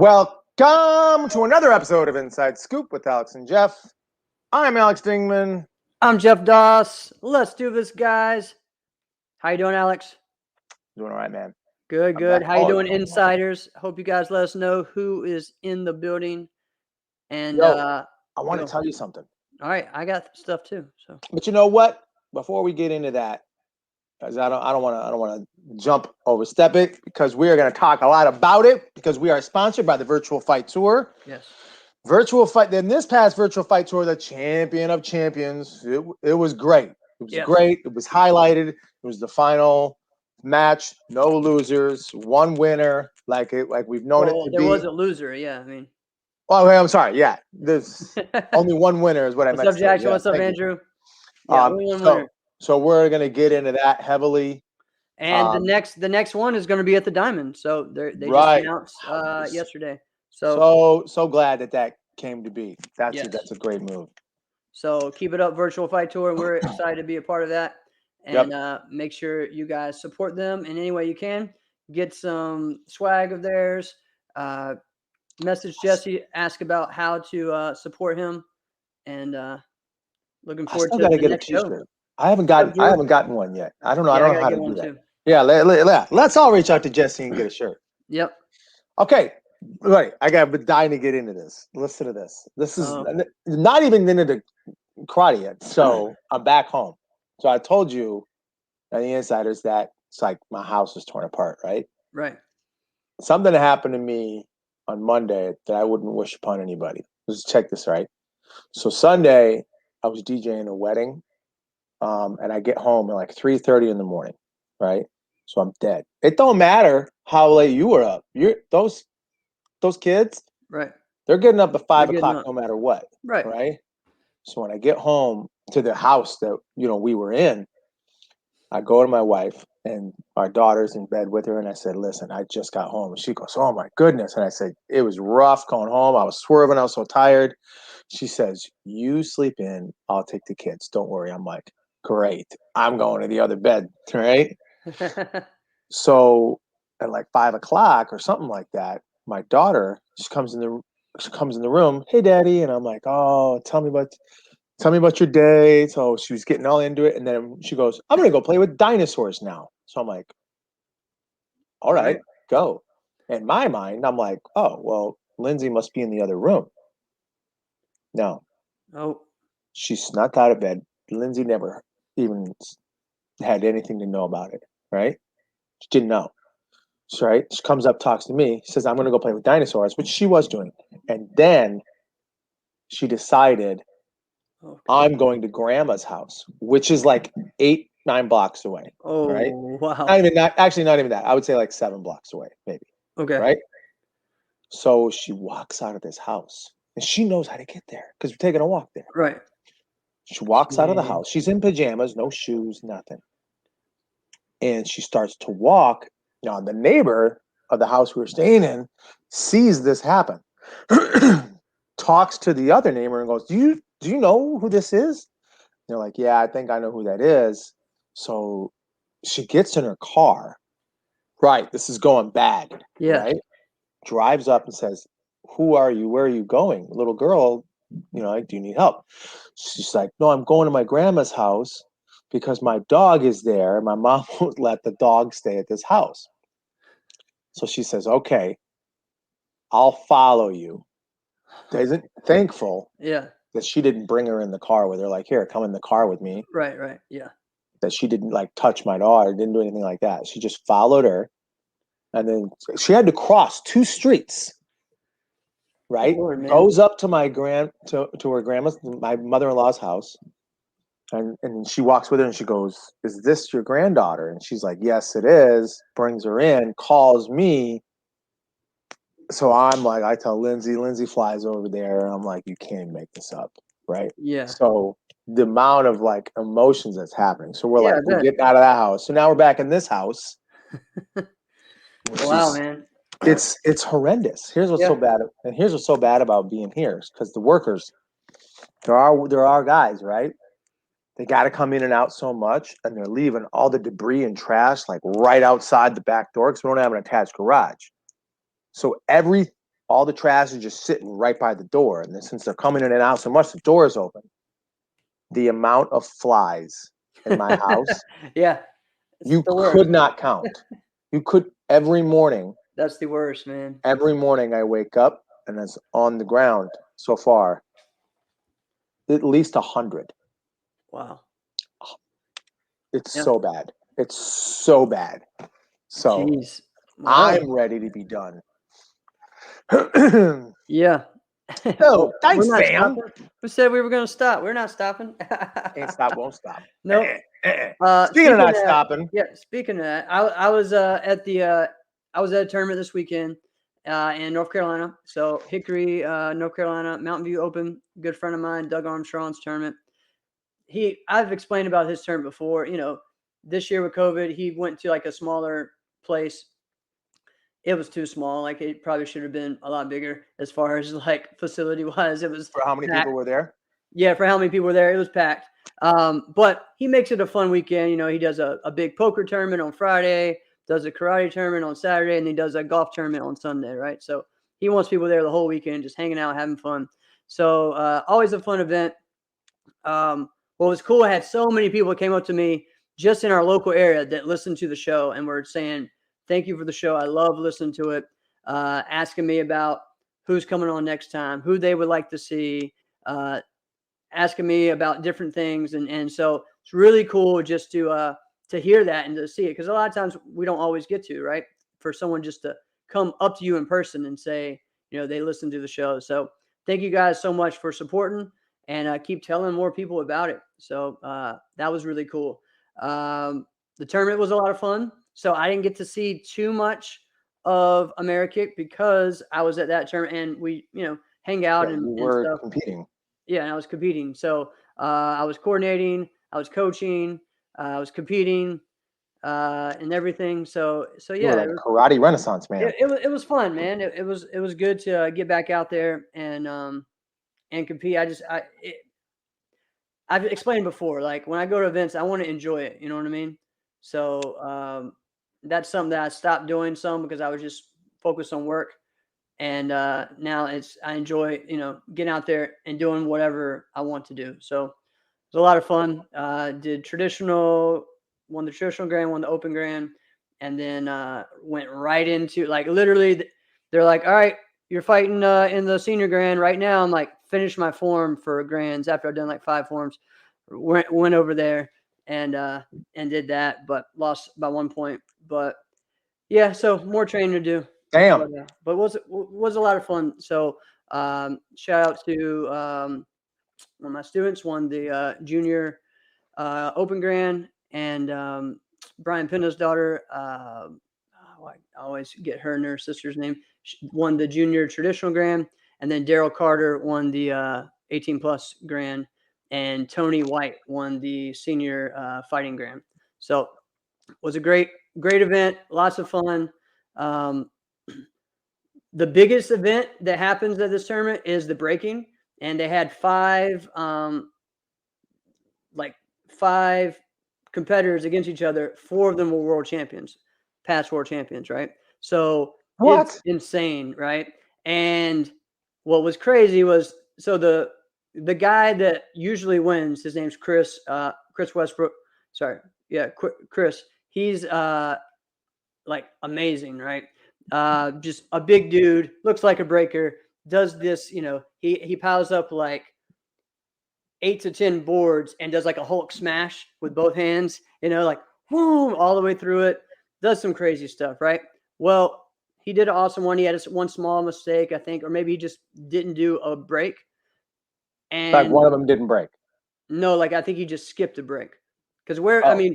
Welcome to another episode of Inside Scoop with Alex and Jeff. I'm Alex Dingman. I'm Jeff Doss. Let's do this, guys. How you doing, Alex? Doing all right, man. Good, good. How you doing, insiders? Hope you guys let us know who is in the building. And I want to tell you something. All right, I got stuff too. So, but you know what? Before we get into that, because I don't want to jump overstep it, because we are going to talk a lot about it, because we are sponsored by the Virtual Fight Tour. Yes. Virtual Fight. Then this past Virtual Fight Tour, the champion of champions. It was great. It was great. It was highlighted. It was the final match. No losers. One winner. Like we've known it to be. There was a loser. Yeah, I mean. Oh, I'm sorry. Yeah, there's only one winner is what I meant. What's up, Jackson? What's up, Andrew? Yeah, only one winner. So we're gonna get into that heavily. And the next one is going to be at the Diamond. So they just announced yesterday. So glad that came to be. That's a great move. So keep it up, Virtual Fight Tour. We're excited to be a part of that. And make sure you guys support them in any way you can. Get some swag of theirs. Message Jesse, ask about how to support him. And looking forward to the next show. I haven't gotten one yet. I don't know. I don't know how to do that. Too. Yeah, let's all reach out to Jesse and get a shirt. Yep. Okay. Right. I've been dying to get into this. Listen to this. This is not even into the karate yet. So I'm back home. So I told you and the insiders that it's like my house is torn apart, right? Right. Something happened to me on Monday that I wouldn't wish upon anybody. Let's check this, right? So Sunday, I was DJing a wedding. And I get home at like 3:30 in the morning, right? So I'm dead. It don't matter how late you were up. Those kids, right? They're getting up at 5 o'clock no matter what, right? Right. So when I get home to the house that we were in, I go to my wife and our daughter's in bed with her, and I said, "Listen, I just got home." And she goes, "Oh my goodness!" And I said, "It was rough going home. I was swerving. I was so tired." She says, "You sleep in. I'll take the kids. Don't worry." I'm like, "Great. I'm going to the other bed." Right. So at like 5 o'clock or something like that, my daughter, she comes in the room. "Hey, Daddy." And I'm like, "Oh, tell me about your day." So she was getting all into it. And then she goes, "I'm going to go play with dinosaurs now." So I'm like, "All right, go." In my mind, I'm like, "Oh, well, Lindsay must be in the other room." No. Oh. She snuck out of bed. Lindsay never even had anything to know about it, right? She didn't know. So, right? She comes up, talks to me, says, "I'm going to go play with dinosaurs," which she was doing. And then she decided, I'm going to grandma's house, which is like 8-9 blocks away. Oh, right? Wow. Not even that. I would say like 7 blocks away, maybe. Okay. Right? So she walks out of this house, and she knows how to get there because we're taking a walk there. Right. She walks out of the house. She's in pajamas, no shoes, nothing. And she starts to walk. Now, the neighbor of the house we were staying in sees this happen, talks to the other neighbor and goes, Do you know who this is? And they're like, "Yeah, I think I know who that is." So she gets in her car. Right. This is going bad. Yeah. Right. Drives up and says, "Who are you? Where are you going?" Little girl, like, "Do you need help?" She's like, "No, I'm going to my grandma's house because my dog is there. My mom won't let the dog stay at this house." So she says, "Okay, I'll follow you." Isn't thankful that she didn't bring her in the car with her. Like, "Here, come in the car with me." Right. Yeah. That she didn't like touch my daughter, didn't do anything like that. She just followed her. And then she had to cross 2 streets. Right? Lord, goes up to my to her grandma's, my mother-in-law's house. And she walks with her and she goes, "Is this your granddaughter?" And she's like, "Yes, it is." Brings her in, calls me. So I'm like, I tell Lindsay flies over there. And I'm like, "You can't make this up." Right. Yeah. So the amount of like emotions that's happening. So we're we're getting out of that house. So now we're back in this house. Wow, man. It's horrendous. Here's what's so bad. And here's what's so bad about being here, because the workers, there are guys, right? They got to come in and out so much, and they're leaving all the debris and trash like right outside the back door because we don't have an attached garage. So all the trash is just sitting right by the door. And then since they're coming in and out so much, the door is open. The amount of flies in my house, yeah, you could not count. You could every morning. That's the worst, man. Every morning I wake up and it's on the ground so far at least 100. Wow. It's so bad. It's so bad. So jeez. Wow. I'm ready to be done. Yeah. Oh, thanks, fam. Stopping. We said we were going to stop. We're not stopping. Can't stop, won't stop. Nope. Speaking of not stopping. Yeah, speaking of that, I was at a tournament this weekend in North Carolina. So Hickory, North Carolina, Mountain View Open. Good friend of mine, Doug Armstrong's tournament. I've explained about his tournament before. You know, this year with COVID, he went to like a smaller place. It was too small. Like it probably should have been a lot bigger as far as like facility wise. It was for how many people were there? Yeah, for how many people were there, it was packed. But he makes it a fun weekend. You know, he does a big poker tournament on Friday, does a karate tournament on Saturday, and he does a golf tournament on Sunday, right? So he wants people there the whole weekend, just hanging out, having fun. So always a fun event. What was cool, I had so many people that came up to me just in our local area that listened to the show and were saying, thank you for the show. I love listening to it. Asking me about who's coming on next time, who they would like to see, asking me about different things. And so it's really cool just to hear that and to see it. Because a lot of times we don't always get to, right? For someone just to come up to you in person and say, you know, they listen to the show. So thank you guys so much for supporting and keep telling more people about it. So that was really cool. The tournament was a lot of fun. So I didn't get to see too much of Amerikick because I was at that tournament and we, you know, hang out and stuff. Competing. Yeah, and I was competing. So I was coordinating, I was coaching, I was competing, and everything. So yeah, like karate renaissance man. It was fun, man. It was good to get back out there and compete. I've explained before, like when I go to events, I want to enjoy it. You know what I mean? So that's something that I stopped doing some because I was just focused on work. And now I enjoy, you know, getting out there and doing whatever I want to do. So it was a lot of fun. Won the traditional grand, won the open grand, and then went right into like literally they're like, all right, you're fighting in the senior grand right now. I'm like, finished my form for grands after I've done like 5 forms. Went over there and did that, but lost by 1 point. But yeah, so more training to do. Damn. But was a lot of fun. So shout out to one of my students won the junior open grand, and Brian Pinda's daughter, I always get her and her sister's name, she won the junior traditional grand, and then Daryl Carter won the 18 plus grand, and Tony White won the senior fighting grand. So it was a great event, lots of fun. The biggest event that happens at this tournament is the breaking, and they had 5 competitors against each other. 4 of them were world champions, past world champions, right? So it's insane, right? And what was crazy was, so the guy that usually wins, his name's Chris Westbrook. Sorry, yeah, Chris. He's like amazing, right? Just a big dude, looks like a breaker, does this, you know, he piles up like 8 to 10 boards and does like a Hulk smash with both hands, you know, like boom, all the way through it, does some crazy stuff, right? Well, he did an awesome one. He had one small mistake, I think, or maybe he just didn't do a break. And like one of them didn't break. No, like I think he just skipped a break. Because where they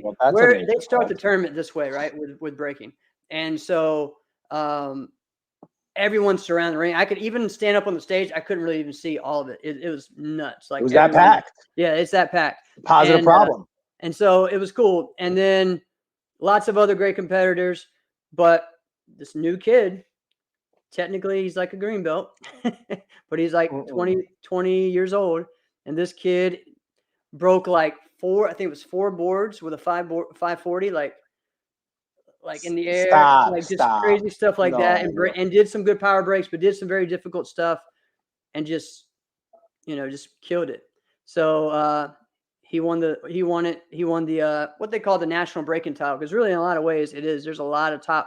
start the tournament this way, right? With breaking. And so everyone's surrounding the ring. I could even stand up on the stage. I couldn't really even see all of it. It was nuts. Like it was that packed. Yeah, it's that packed. Positive problem. And so it was cool. And then lots of other great competitors. But this new kid, technically he's like a green belt, but he's like 20 years old. And this kid broke like 4, I think it was 4 boards with a 540, like like in the air, Stop, like just stop. crazy stuff like that, No. and did some good power breaks, but did some very difficult stuff, and just just killed it. So he won the what they call the national breaking title, because really in a lot of ways there's a lot of high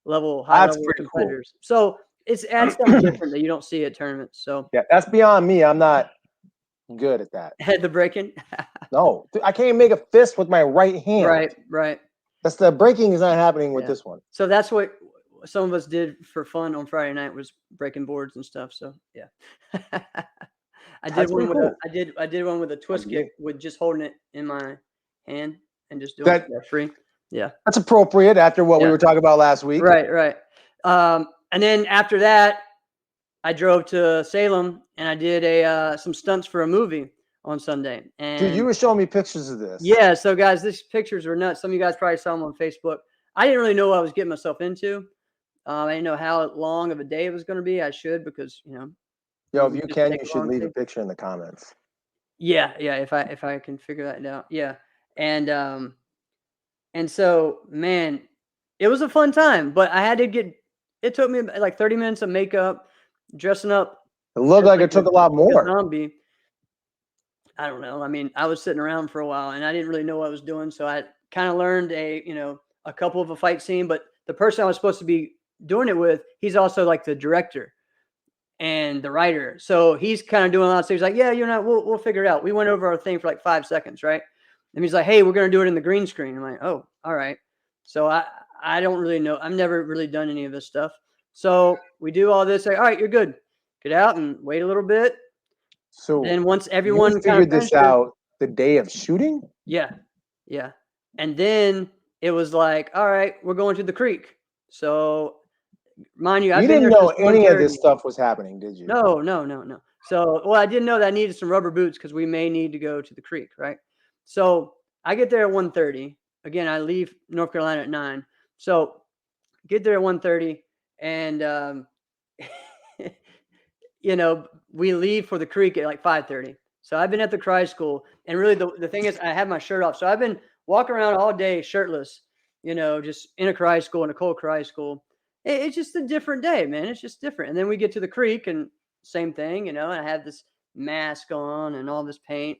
level That's pretty competitors. Cool. So it adds something different that you don't see at tournaments. So yeah, that's beyond me. I'm not good at that. Had the breaking. No, I can't even make a fist with my right hand. Right. That's the breaking is not happening with this one. So that's what some of us did for fun on Friday night, was breaking boards and stuff. So yeah. I did one with I did one with a twist kick, with just holding it in my hand and just doing it free. Yeah. That's appropriate after what we were talking about last week. Right. And then after that, I drove to Salem and I did some stunts for a movie on Sunday. And dude, you were showing me pictures of this. Yeah, so guys, these pictures were nuts. Some of you guys probably saw them on Facebook. I didn't really know what I was getting myself into. I didn't know how long of a day it was going to be. I should, because Yo, if you can, you should leave a picture in the comments. Yeah, if I can figure that out. Yeah. And so, man, it was a fun time, but I had to it took me like 30 minutes of makeup, dressing up. It looked like it took a lot more. Zombie. I don't know. I mean, I was sitting around for a while and I didn't really know what I was doing. So I kind of learned a couple of a fight scene, but the person I was supposed to be doing it with, he's also like the director and the writer. So he's kind of doing a lot of stuff. He's like, yeah, we'll figure it out. We went over our thing for like 5 seconds. Right. And he's like, hey, we're going to do it in the green screen. I'm like, oh, all right. So I don't really know. I've never really done any of this stuff. So we do all this. Like, all right, you're good. Get out and wait a little bit. So then once everyone figured this out the day of shooting? Yeah. And then it was like, all right, we're going to the creek. So mind you, you didn't know any of this stuff was happening, did you? No. So, well, I didn't know that I needed some rubber boots because we may need to go to the creek, right? So I get there at 1:30. Again, I leave North Carolina at 9. So get there at 1:30, and we leave for the creek at like 5:30. So I've been at the Cry School, and really the thing is, I have my shirt off. So I've been walking around all day shirtless, just in a Cry School, in a cold Cry School. It's just a different day, man. It's just different. And then we get to the creek, and same thing, and I had this mask on and all this paint,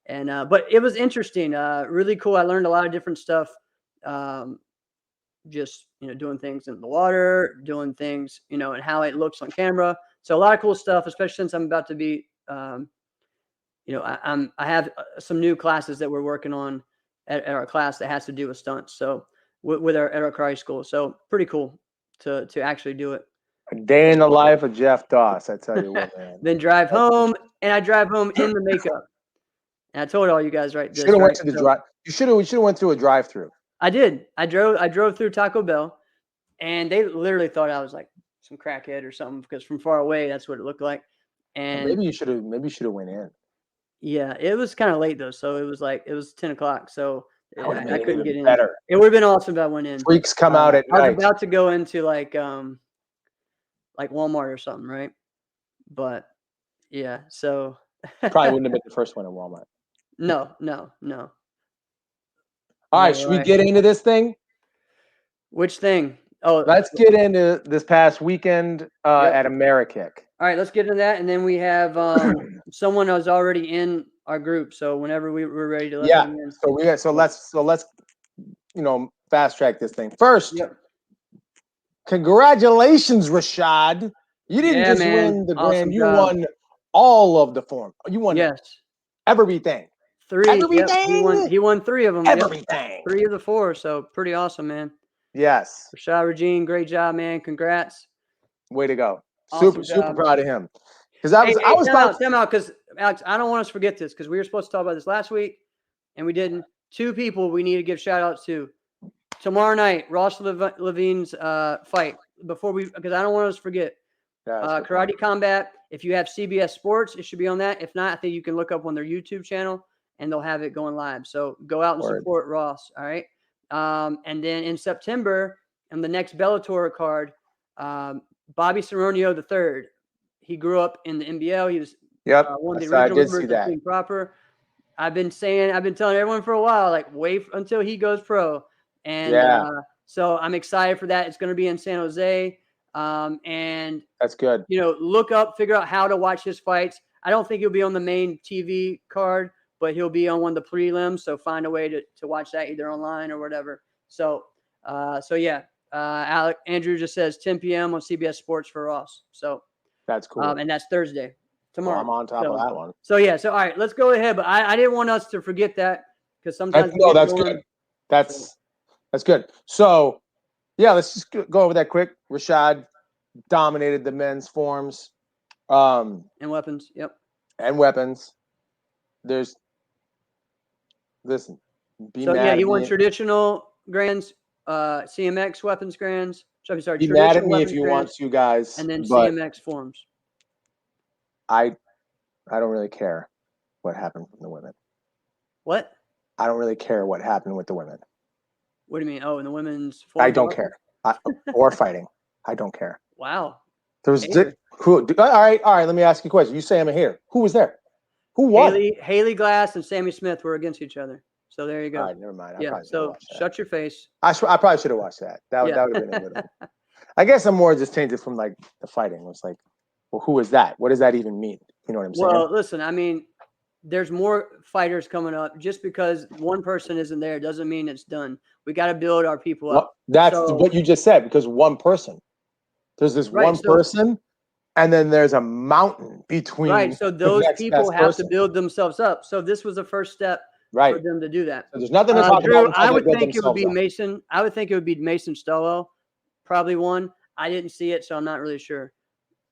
but it was interesting, really cool. I learned a lot of different stuff, just doing things in the water, doing things, and how it looks on camera. So a lot of cool stuff, especially since I'm about to be, I have some new classes that we're working on at our class that has to do with stunts. So at our Cry School. So pretty cool to actually do it. A day in the life of Jeff Doss, I tell you what, man. Then drive home, and I drive home in the makeup. And I told all you guys, right? You should have went to the drive. You should have went through a drive-through. I did. I drove through Taco Bell, and they literally thought I was like some crackhead or something, because from far away, that's what it looked like. And maybe you should have went in. Yeah, it was kind of late though, so it was 10 o'clock, so I couldn't get in. Better. It would have been awesome if I went in. Freaks come out at night. I was about to go into like Walmart or something, right? But yeah, so probably wouldn't have been the first one at Walmart. No. All right, should we get into this thing? Which thing? Oh, let's get into this past weekend at Amerikick. All right, let's get into that, and then we have someone who's already in our group. So whenever we're ready to let them in. So let's fast track this thing first. Yep. Congratulations, Rashad! You didn't just win the grand; you won all of the form. You won everything. 3. Everything. Yep. He won 3 of them. Everything. Yep. 3 of the 4. So pretty awesome, man. Yes. Rashad Regine, great job, man. Congrats. Way to go. Awesome super proud of him. Because time out, because Alex, I don't want us to forget this, because we were supposed to talk about this last week and we didn't. 2 people we need to give shout outs to. Tomorrow night, Ross Levine's fight. Because I don't want us to forget. Karate Combat. If you have CBS Sports, it should be on that. If not, I think you can look up on their YouTube channel and they'll have it going live. So go out and support Ross. All right. And then in September, on the next Bellator card, Bobby Cerronio III. He grew up in the NBL. He was one of the original members of Team Proper. I've been telling everyone for a while, like, wait until he goes pro. And So I'm excited for that. It's going to be in San Jose. And that's good. Figure out how to watch his fights. I don't think he'll be on the main TV card, but he'll be on one of the prelims. So find a way to watch that either online or whatever. So yeah. Andrew just says 10 p.m. on CBS Sports for Ross. So that's cool. And that's Thursday. Tomorrow. Well, I'm on top of that one. So yeah. So all right, let's go ahead. But I didn't want us to forget that because sometimes that's good. That's good. So yeah, let's just go over that quick. Rashad dominated the men's forms. And weapons. Yep. And weapons. Listen. He won traditional grands, CMX weapons grands. Sorry, be mad at me if you want to, guys. And then CMX forms. I don't really care what happened from the women. What? I don't really care what happened with the women. What do you mean? Oh, in the women's forms? I don't care. Or fighting. I don't care. Wow. There was all right. Let me ask you a question. You say I'm here. Who was there? Who won? Haley Glass and Sammy Smith were against each other. So there you go. All right, never mind. So shut your face. I probably should have watched that. That would have been a little. I guess I'm more just tainted from like the fighting. It was like, well, who is that? What does that even mean? You know what I'm saying? Well, listen, I mean, there's more fighters coming up. Just because one person isn't there doesn't mean it's done. We got to build our people up. That's what you just said, because one person. There's this one person, and then there's a mountain between. Right. So those people have to build themselves up. So this was the first step for them to do that. So there's nothing to talk about. I would think it would be Mason. I would think it would be Mason Stowell, probably won. I didn't see it, so I'm not really sure.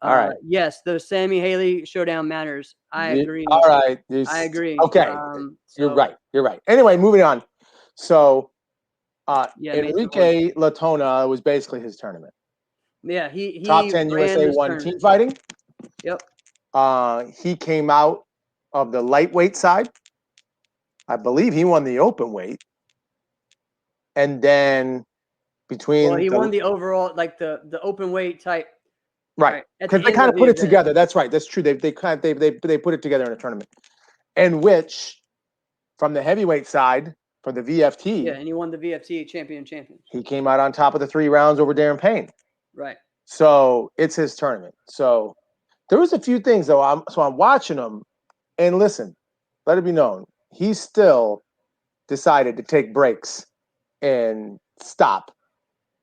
All right. Yes, the Sammy Haley showdown matters. I agree. All right. I agree. Okay. You're right. You're right. Anyway, moving on. So Enrique Latona was basically his tournament. Yeah, he top 10 USA 1 team fighting. Yep. He came out of the lightweight side. I believe he won the open weight. And then between he won the overall, like the open weight type. Right. Because they kind of put it together. That's right. That's true. They put it together in a tournament. And which from the heavyweight side for the VFT. Yeah, and he won the VFT champions. He came out on top of the 3 rounds over Darren Payne. Right. So it's his tournament. So there was a few things though. I'm watching him, and listen, let it be known, he still decided to take breaks and stop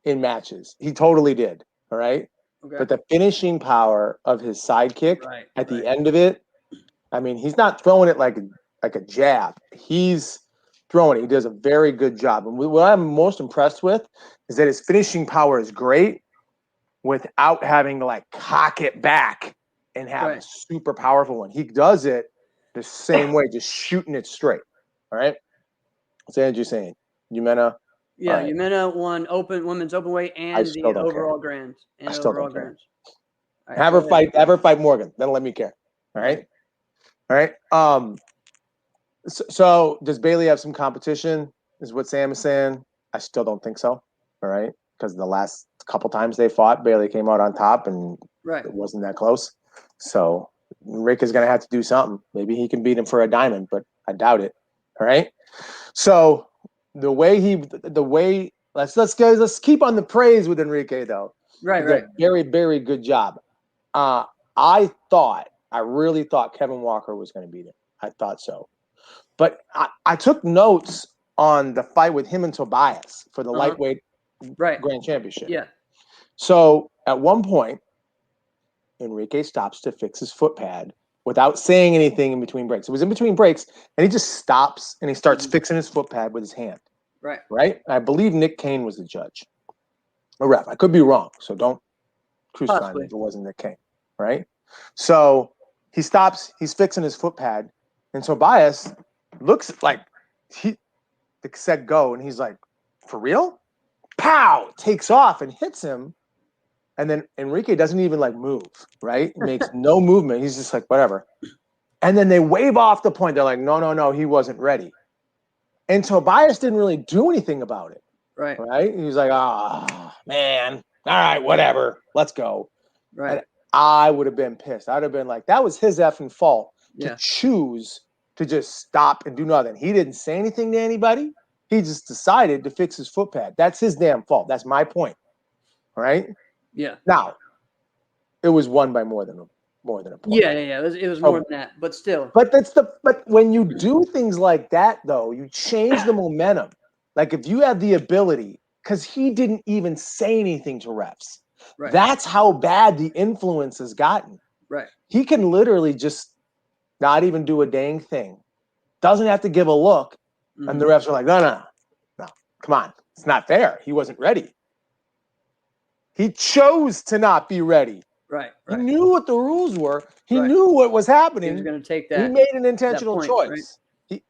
in matches. He totally did. All right. Okay. But the finishing power of his sidekick at the end of it, I mean, he's not throwing it like a jab. He's throwing it. He does a very good job. And what I'm most impressed with is that his finishing power is great without having to like cock it back and have a super powerful one. He does it the same way, just shooting it straight. All right. What's Andrew saying? Umena. Yeah, Umena won women's open weight and the overall grands. I still don't care. Right, have her fight Morgan. Then let me care. All right. All right. So does Bailey have some competition? Is what Sam is saying. I still don't think so. All right. Because the last couple times they fought, Bailey came out on top, and it wasn't that close. So Rick is going to have to do something. Maybe he can beat him for a diamond, but I doubt it. All right. So the way let's keep on the praise with Enrique though. Right. Very, very good job. I really thought Kevin Walker was going to beat him. I thought so. But I took notes on the fight with him and Tobias for the lightweight grand championship. Yeah. So at one point, Enrique stops to fix his foot pad without saying anything in between breaks. It was in between breaks, and he just stops and he starts fixing his foot pad with his hand. Right. I believe Nick Kane was the judge, a ref. I could be wrong, so don't crucify me if it wasn't Nick Kane. Right. So he stops. He's fixing his foot pad, and Tobias looks like he said go, and he's like, "For real?" Pow! Takes off and hits him. And then Enrique doesn't even like move, right? He makes no movement. He's just like, whatever. And then they wave off the point. They're like, no, he wasn't ready. And Tobias didn't really do anything about it. Right? He was like, man. All right, whatever. Let's go. Right. And I would have been pissed. I'd have been like, that was his effing fault to choose to just stop and do nothing. He didn't say anything to anybody. He just decided to fix his foot pad. That's his damn fault. That's my point. All right. Yeah. Now, it was won by more than a point. Yeah. It was more than that, but still. But when you do things like that, though, you change the momentum. Like if you have the ability, because he didn't even say anything to refs. Right. That's how bad the influence has gotten. Right. He can literally just not even do a dang thing. Doesn't have to give a look. Mm-hmm. And the refs are like, no, come on. It's not fair. He wasn't ready. He chose to not be ready. Right. He knew what the rules were. He Right. knew what was happening. He was going to take that. He made an intentional choice. Right?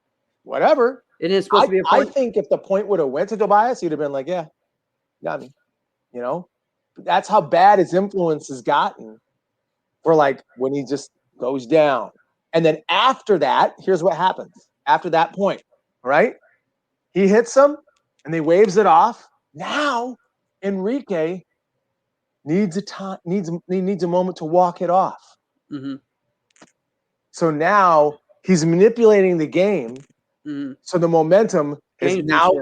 Whatever. It is supposed to be a point. I think if the point would have went to Tobias, he'd have been like, yeah, got me. You know? That's how bad his influence has gotten for like when he just goes down. And then after that, here's what happens. After that point, right? He hits him and he waves it off. Now, Enrique needs a moment to walk it off. Mm-hmm. So now he's manipulating the game. Mm-hmm. So the momentum is now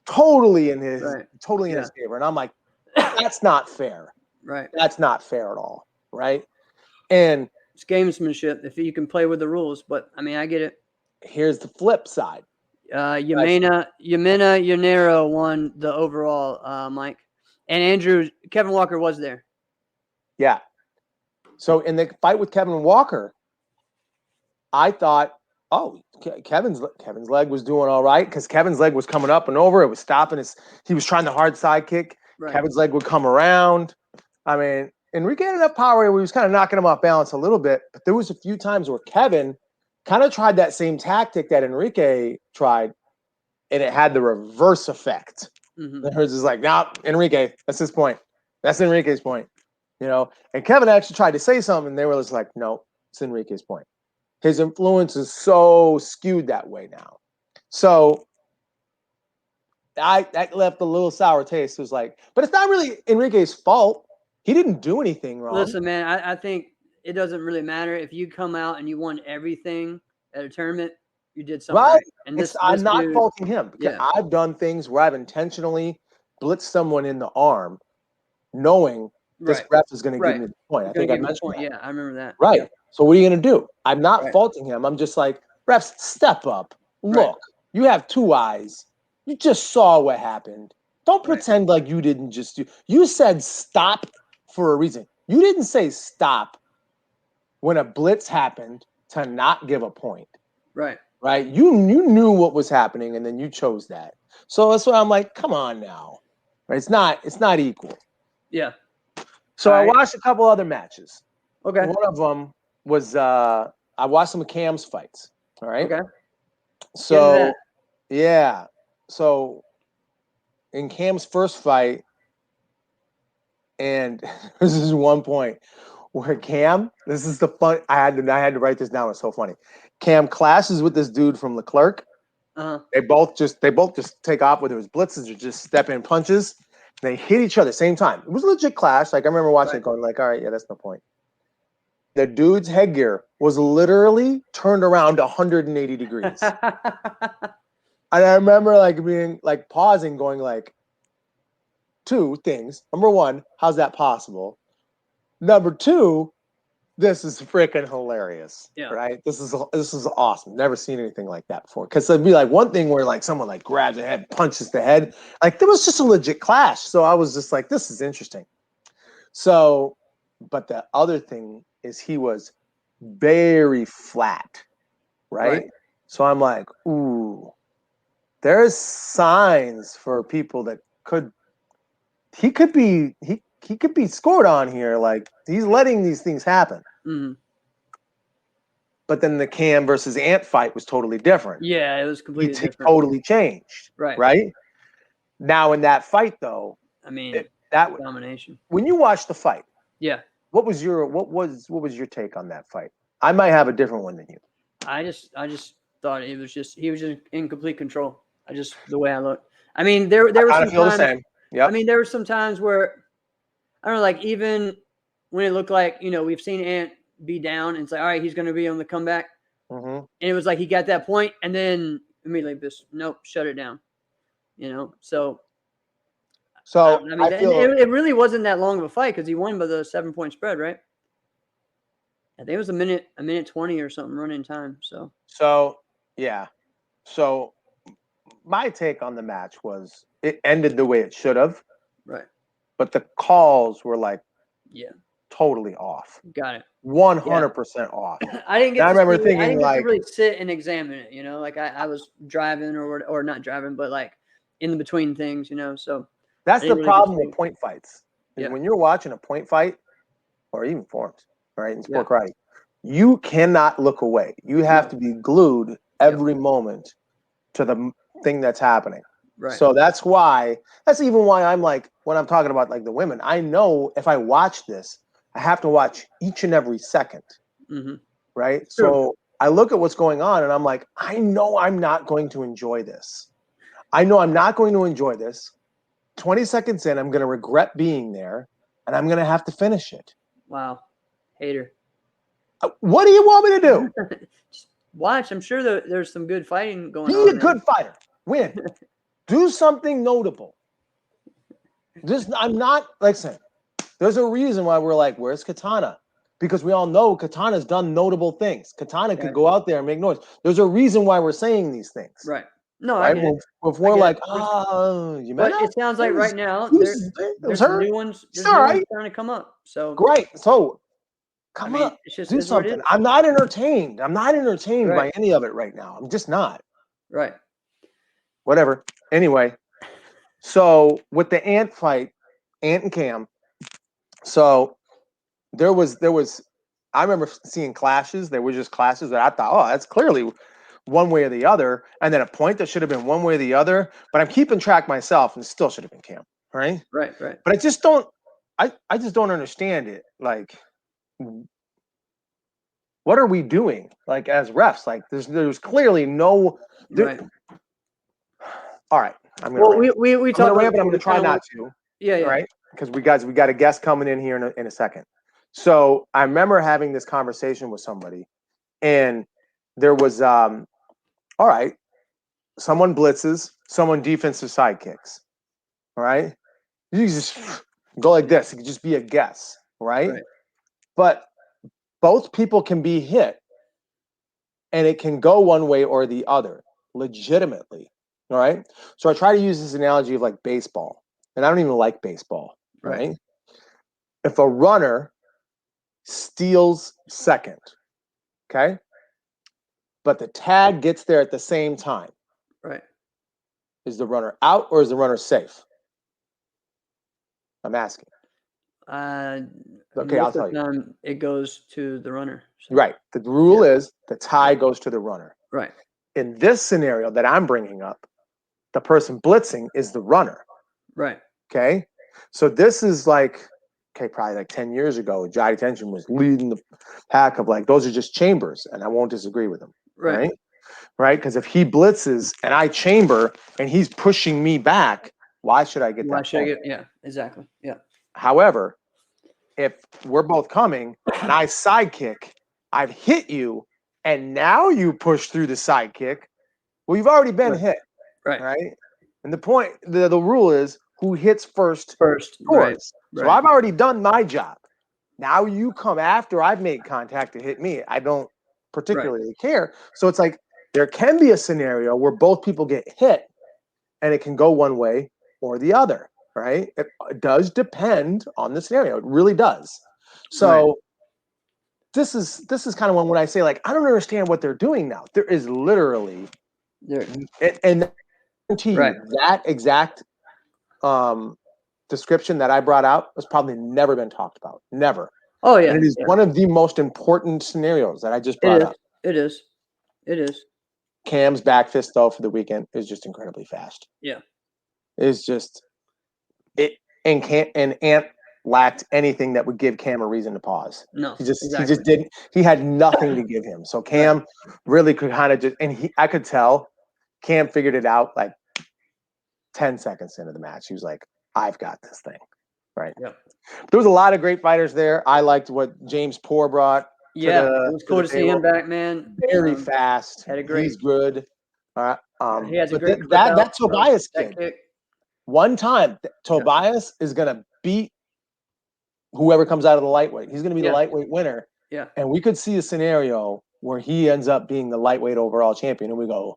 totally in his in his favor. And I'm like, that's not fair. Right. That's not fair at all. Right. And it's gamesmanship if you can play with the rules. But I mean, I get it. Here's the flip side. Yamena Yanero won the overall, Mike. And Kevin Walker was there. Yeah. So in the fight with Kevin Walker, I thought, oh, Kevin's leg was doing all right because Kevin's leg was coming up and over. It was stopping he was trying the hard side kick. Right. Kevin's leg would come around. I mean, Enrique had enough power where he was kind of knocking him off balance a little bit. But there was a few times where Kevin kind of tried that same tactic that Enrique tried, and it had the reverse effect. Mm-hmm. And hers is like, nah, Enrique, that's his point. That's Enrique's point. You know, and Kevin actually tried to say something, and they were just like, no, it's Enrique's point. His influence is so skewed that way now. So that left a little sour taste. It was like, but it's not really Enrique's fault. He didn't do anything wrong. Listen, man, I think it doesn't really matter if you come out and you won everything at a tournament. You did something right. And I'm not faulting him because I've done things where I've intentionally blitzed someone in the arm, knowing this ref is going to give me the point. I think I mentioned that. Yeah, I remember that. Right. Yeah. So what are you going to do? I'm not faulting him. I'm just like, refs, step up. Look, you have two eyes. You just saw what happened. Don't pretend like you didn't just do. You said stop for a reason. You didn't say stop when a blitz happened to not give a point. Right. Right. You knew what was happening, and then you chose that. So that's why I'm like, come on now. Right? It's not equal. Yeah. So I watched a couple other matches. Okay. One of them was I watched some of Cam's fights. All right. Okay. So yeah. So in Cam's first fight, and this is one point where Cam, this is the fun. I had to write this down. It's so funny. Cam clashes with this dude from Leclerc. Uh-huh. They both just take off, whether it was blitzes or just step in punches. They hit each other at the same time. It was a legit clash. Like I remember watching it going like, all right, yeah, that's no point. The dude's headgear was literally turned around 180 degrees. And I remember like being like pausing, going like, two things. Number one, how's that possible? Number two, this is freaking hilarious. Yeah. Right? This is awesome. Never seen anything like that before. Because it'd be like one thing where like someone like grabs the head, punches the head. Like there was just a legit clash. So I was just like, this is interesting. So, but the other thing is he was very flat. Right? So I'm like, ooh, there's signs for people that he could be scored on here. Like he's letting these things happen. Mm-hmm. But then the Cam versus Ant fight was totally different. Yeah, it was completely different. He totally changed. Right. Now in that fight, though, I mean, that domination. When you watched the fight, yeah, what was your take on that fight? I might have a different one than you. I just thought he was just in complete control. The way I looked. I mean, there were some times. The same. Yep. I mean, there were some times where I don't know, like even when it looked like we've seen Ant be down, and it's like, all right, he's going to be on the comeback, and it was like he got that point, and then immediately just nope, shut it down. So So I I mean, feel it really wasn't that long of a fight because he won by the 7-point spread, right? I think it was a minute 20 or something running time. so yeah. So my take on the match was it ended the way it should have, Right. but the calls were like Yeah. totally off. Got it. 100% off. I didn't And get I to remember see. I thinking didn't get to like, really sit and examine it. Like I was driving or not driving, but like in between things. So I that's the didn't really get to problem see. with point fights. Is Yeah. when you're watching a point fight or even forms, right, in Yeah. sport karate, you cannot look away. You have No. to be glued Yep. every moment to the thing that's happening. Right. So that's even why I'm like, when I'm talking about like the women, I know if I watch this, I have to watch each and every second. Mm-hmm. Right. True. So I look at what's going on and I'm like, I know I'm not going to enjoy this. I know I'm not going to enjoy this. 20 seconds in, I'm going to regret being there and I'm going to have to finish it. Wow. Hater. What do you want me to do? Just watch. I'm sure there's some good fighting going Be on. a good fighter. Win. Do something notable. I'm not, like saying, there's a reason why we're like, where's Katana? Because we all know Katana's done notable things. Katana could go out there and make noise. There's a reason why we're saying these things. Right. No, right? I get it. If we're like, you but met it sounds like right now there's her. new ones. There's all new right. ones trying to come up. So great. So come up, it's just do something. I'm not entertained. I'm not entertained by any of it right now. I'm just not. Right. Whatever. Anyway, so with the Ant fight, Ant and Cam. So there was. I remember seeing clashes. There were just clashes that I thought, oh, that's clearly one way or the other, and then a point that should have been one way or the other. But I'm keeping track myself, and it still should have been Cam, right? Right. But I just don't. I just don't understand it. Like, what are we doing? Like as refs, like there's clearly no. Right. All right, I'm gonna. Well, we talked about. I'm gonna try not to. Yeah. All right, because we got a guest coming in here in a second. So I remember having this conversation with somebody, and there was all right, someone blitzes, someone defensive side kicks. All right. You just go like this. It could just be a guess, right? But both people can be hit, and it can go one way or the other, legitimately. All right. So I try to use this analogy of like baseball, and I don't even like baseball, right? If a runner steals second, okay, but the tag gets there at the same time, right? Is the runner out or is the runner safe? I'm asking. Okay, I'll tell you. It goes to the runner. So. Right. The rule is the tie goes to the runner. Right. In this scenario that I'm bringing up, the person blitzing is the runner. Right. Okay. So this is like, probably like 10 years ago, Jai Tension was leading the pack of like, those are just chambers, and I won't disagree with him. Right. Right. Because if he blitzes and I chamber and he's pushing me back, why should I get that? Why should I get? Yeah, exactly. Yeah. However, if we're both coming and I side kick, I've hit you, and now you push through the side kick. Well, you've already been hit, right? And the rule is who hits first scores. Right. So I've already done my job. Now you come after I've made contact to hit me. I don't particularly care. So it's like there can be a scenario where both people get hit, and it can go one way or the other. Right? It does depend on the scenario. It really does. So this is kind of when I say like I don't understand what they're doing now. There is literally and that exact description that I brought out was probably never been talked about. Never. Oh yeah. And it is one of the most important scenarios that I just brought up. It is. Cam's back fist though for the weekend is just incredibly fast. Yeah. It's just it and Ant lacked anything that would give Cam a reason to pause. No, he just didn't. He had nothing to give him. So Cam really could kind of I could tell Cam figured it out like 10 seconds into the match. He was like, I've got this thing. Right. Yeah. There was a lot of great fighters there. I liked what James Poor brought. Yeah, it was cool to see him back, man. Very fast. Had a great. He's good. He has a But great clip that out of Tobias that kid, kick. one time, Tobias is going to beat whoever comes out of the lightweight. He's going to be the lightweight winner. Yeah. And we could see a scenario where he ends up being the lightweight overall champion. And we go,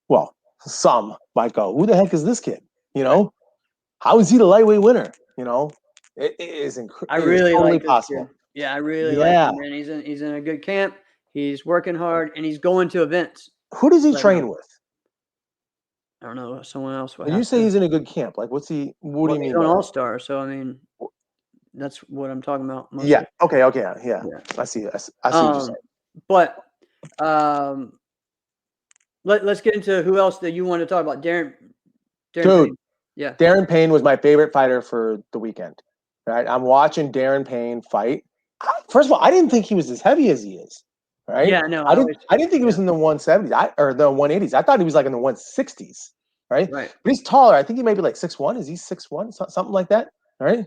well, some might go, who the heck is this kid? You know, how is he the lightweight winner? You know, it is I really totally like this possible. kid. Yeah, I really like him, man. He's in a good camp. He's working hard, and he's going to events. Who does he train with? I don't know. Someone else will When have you say to. he's in a good camp, like what do you mean? He's on All-Star, so I mean, that's what I'm talking about mostly. Yeah. Okay. Yeah. I see. I see what you're saying. But let's get into who else that you want to talk about. Darren Dude, Payne. Yeah. Darren Payne was my favorite fighter for the weekend. Right. I'm watching Darren Payne fight. First of all, I didn't think he was as heavy as he is. Right. Yeah. No. I didn't think he was in the 170s or the 180s. I thought he was like in the 160s. Right. But he's taller. I think he may be like 6'1". Is he 6'1"? Something like that. Right.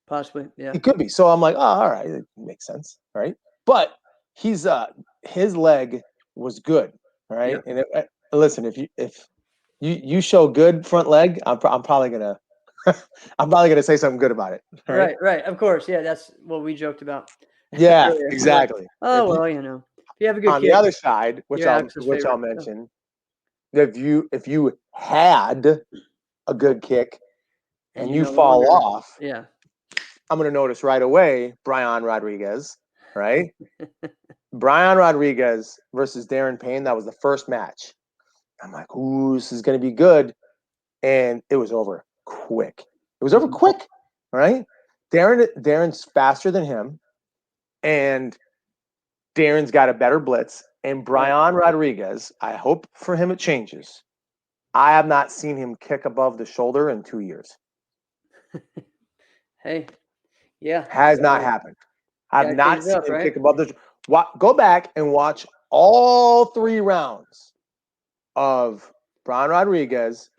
Possibly. Yeah. It could be. So I'm like, oh, all right, it makes sense. Right. But he's his leg was good. Right. Yeah. And listen, if you show good front leg, I'm probably gonna say something good about it. Right. Of course, yeah. That's what we joked about. Yeah, exactly. Oh well, you know, if you have a good on the other side, which I'll mention, if you had a good kick and you fall off, yeah, I'm gonna notice right away Brian Rodriguez, right? Brian Rodriguez versus Darren Payne. That was the first match. I'm like, ooh, this is going to be good. And it was over quick. Right? Darren's faster than him. And Darren's got a better blitz. And Brian Rodriguez, I hope for him it changes. I have not seen him kick above the shoulder in 2 years. Hey, yeah. Has not happened. I've not seen him kick above the go back and watch all 3 rounds of Brian Rodriguez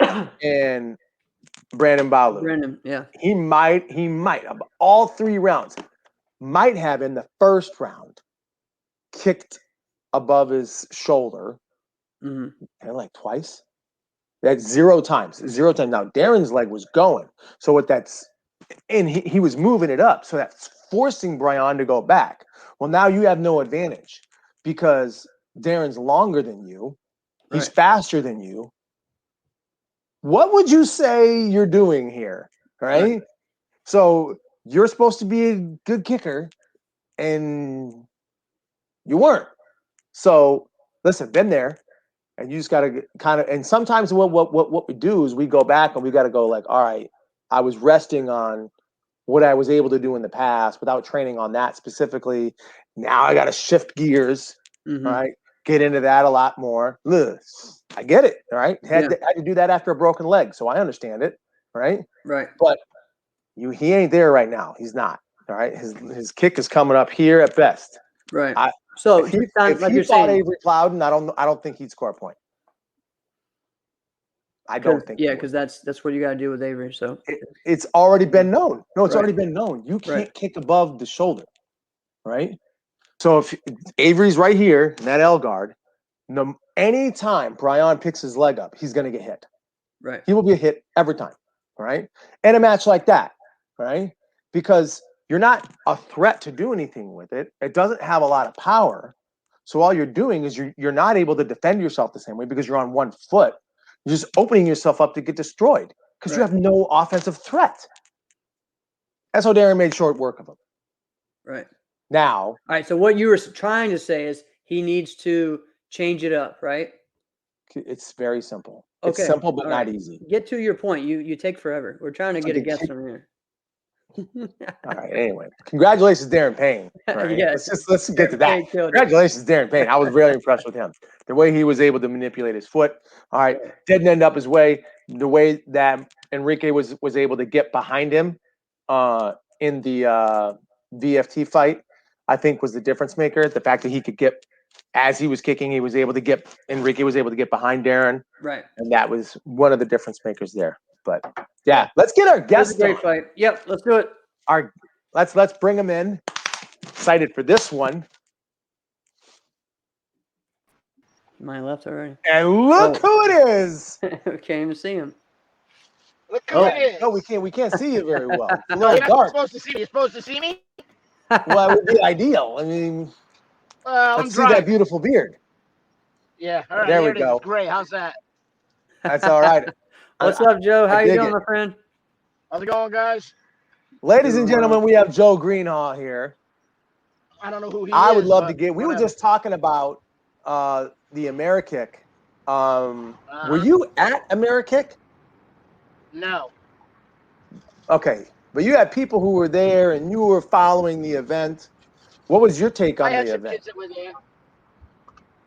and Brandon Balu. He might of all 3 rounds might have in the first round kicked above his shoulder and like twice. That's 0 times. Now Darren's leg was going. So what that's and he was moving it up. So that's forcing Brian to go back. Well, now you have no advantage because Darren's longer than you. He's faster than you. What would you say you're doing here? Right? So you're supposed to be a good kicker and you weren't. So listen, been there. And you just got to kind of, and sometimes what we do is we go back and we got to go like, all right, I was resting on what I was able to do in the past without training on that specifically. Now I got to shift gears, right? Get into that a lot more. Ugh, I get it, all right? Had to do that after a broken leg, so I understand it, right? Right. But he ain't there right now. He's not, all right? His kick is coming up here at best. Right. So if he fought Avery Plowden, I don't think he'd score a point. I don't think. Yeah, because that's what you got to do with Avery. So it's already been known. No, it's already been known. You can't kick above the shoulder, right? So if Avery's right here in that L guard, anytime Brian picks his leg up, he's going to get hit. Right. He will be hit every time, right? In a match like that, right? Because you're not a threat to do anything with it. It doesn't have a lot of power. So all you're doing is you're not able to defend yourself the same way because you're on one foot. You're just opening yourself up to get destroyed because you have no offensive threat. That's how Darren made short work of him. Right. Now. All right. So what you were trying to say is he needs to change it up, right? It's very simple. Okay. It's simple, but not easy. Get to your point. You take forever. We're trying to get a guest from here. All right. Anyway, congratulations, Darren Payne. Right? Yes. Let's get to that. Congratulations, Darren Payne. I was really impressed with him. The way he was able to manipulate his foot. All right. Didn't end up his way. The way that Enrique was able to get behind him in the VFT fight, I think was the difference maker. The fact that he could get, as he was kicking, Enrique was able to get behind Darren. Right. And that was one of the difference makers there. But yeah, let's get our guest. Great fight. Yep, let's do it. Let's bring him in. Excited for this one. Mine left already. And look who it is. We can't even see him. Look who it is. No, we can't see you very well. It's a No, little you're not dark. supposed to see me. You're supposed to see me? Well, it would be ideal. I mean, I'm let's see that beautiful beard. Yeah, all right, There we it is. go. It's great. How's that? That's all right. What's up, Joe? How you doing, my friend? How's it going, guys? Ladies Doing and gentlemen, well. we have Joe Greenhalgh here. I don't know who he is. I would love to but get. We were whatever. just talking about the Amerikick. Were you at Amerikick? No. Okay, but you had people who were there, and you were following the event. What was your take on I had the some event? kids that were there.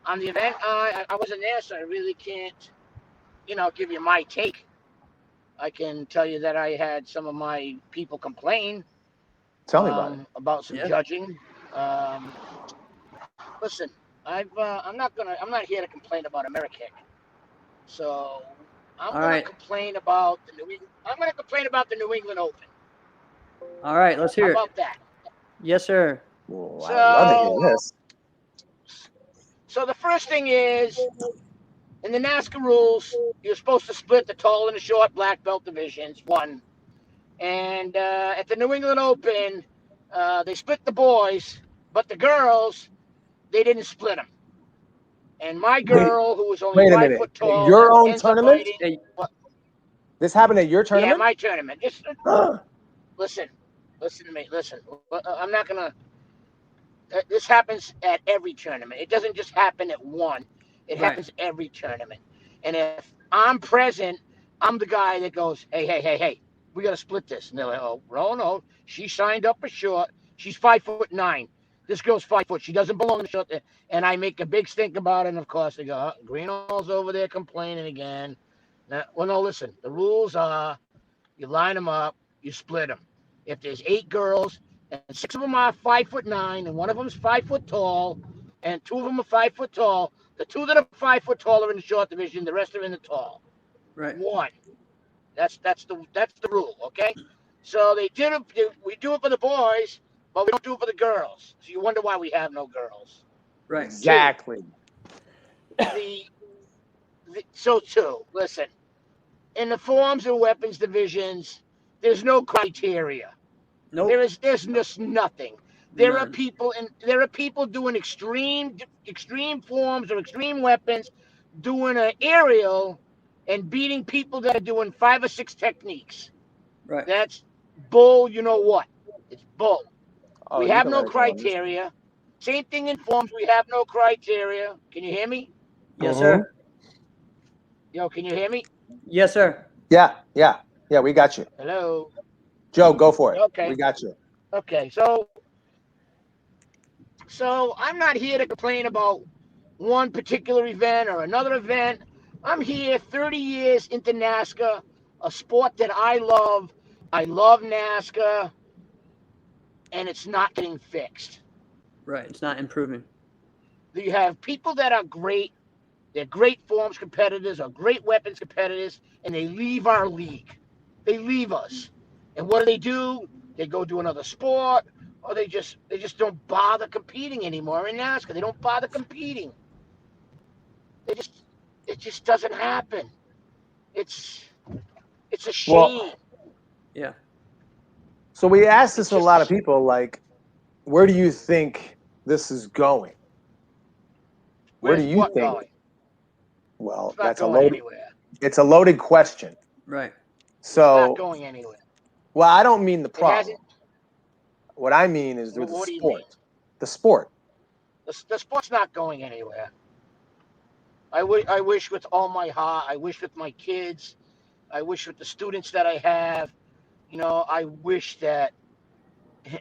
On the event, I wasn't there, so I really can't, give you my take. I can tell you that I had some of my people complain. Tell me about it. About some judging. Listen, I'm not here to complain about Amerikick. So I'm going to complain about the New England Open. All right, let's hear it. How about that? Yes, sir. Well, I'd love to hear this. So the first thing is, in the NASCAR rules, you're supposed to split the tall and the short black belt divisions, one. And at the New England Open, they split the boys, but the girls, they didn't split them. And my girl, who was only 5 foot tall, your own tournament? This happened at your tournament? Yeah, my tournament. Listen to me. Listen, I'm not gonna. This happens at every tournament. It doesn't just happen at one. It happens every tournament. And if I'm present, I'm the guy that goes, hey, we got to split this. And they're like, oh, no, she signed up for short. She's 5'9". This girl's 5 foot. She doesn't belong in the short. And I make a big stink about it. And of course, they go, Greenhall's over there complaining again. Now, well, no, listen. The rules are you line them up, you split them. If there's 8 girls and 6 of them are 5'9", and one of them's 5 foot tall, and 2 of them are 5 foot tall, the 2 that are 5 foot tall are in the short division. The rest are in the tall. Right. One. That's the rule. Okay. So they did it. We do it for the boys, but we don't do it for the girls. So you wonder why we have no girls. Right. Exactly. So too. Listen. In the forms and weapons divisions, there's no criteria. Nope. There's just nothing. There are people doing extreme forms or extreme weapons, doing an aerial and beating people that are doing 5 or 6 techniques. Right. That's bull. You know what? It's bull. Oh, we have no criteria. Same thing in forms. We have no criteria. Can you hear me? Yes, sir. Yo, can you hear me? Yes, sir. Yeah, we got you. Hello. Joe, go for it. Okay. We got you. Okay, so I'm not here to complain about one particular event or another event. I'm here 30 years into NASCAR, a sport that I love. I love NASCAR, and it's not getting fixed. Right, it's not improving. You have people that are great. They're great forms competitors or great weapons competitors, and they leave our league. They leave us. And what do? They go do another sport, or they just don't bother competing anymore in NASCAR. They don't bother competing. It just doesn't happen. It's a shame. Well, yeah. So we asked this to a lot of people, like, where do you think this is going? Where do you think? Going? Well, it's not going anywhere. It's a loaded question. Right. So it's not going anywhere. Well, I don't mean the problem. What I mean is the sport. The sport. The sport's not going anywhere. I wish with all my heart. I wish with my kids. I wish with the students that I have. I wish that,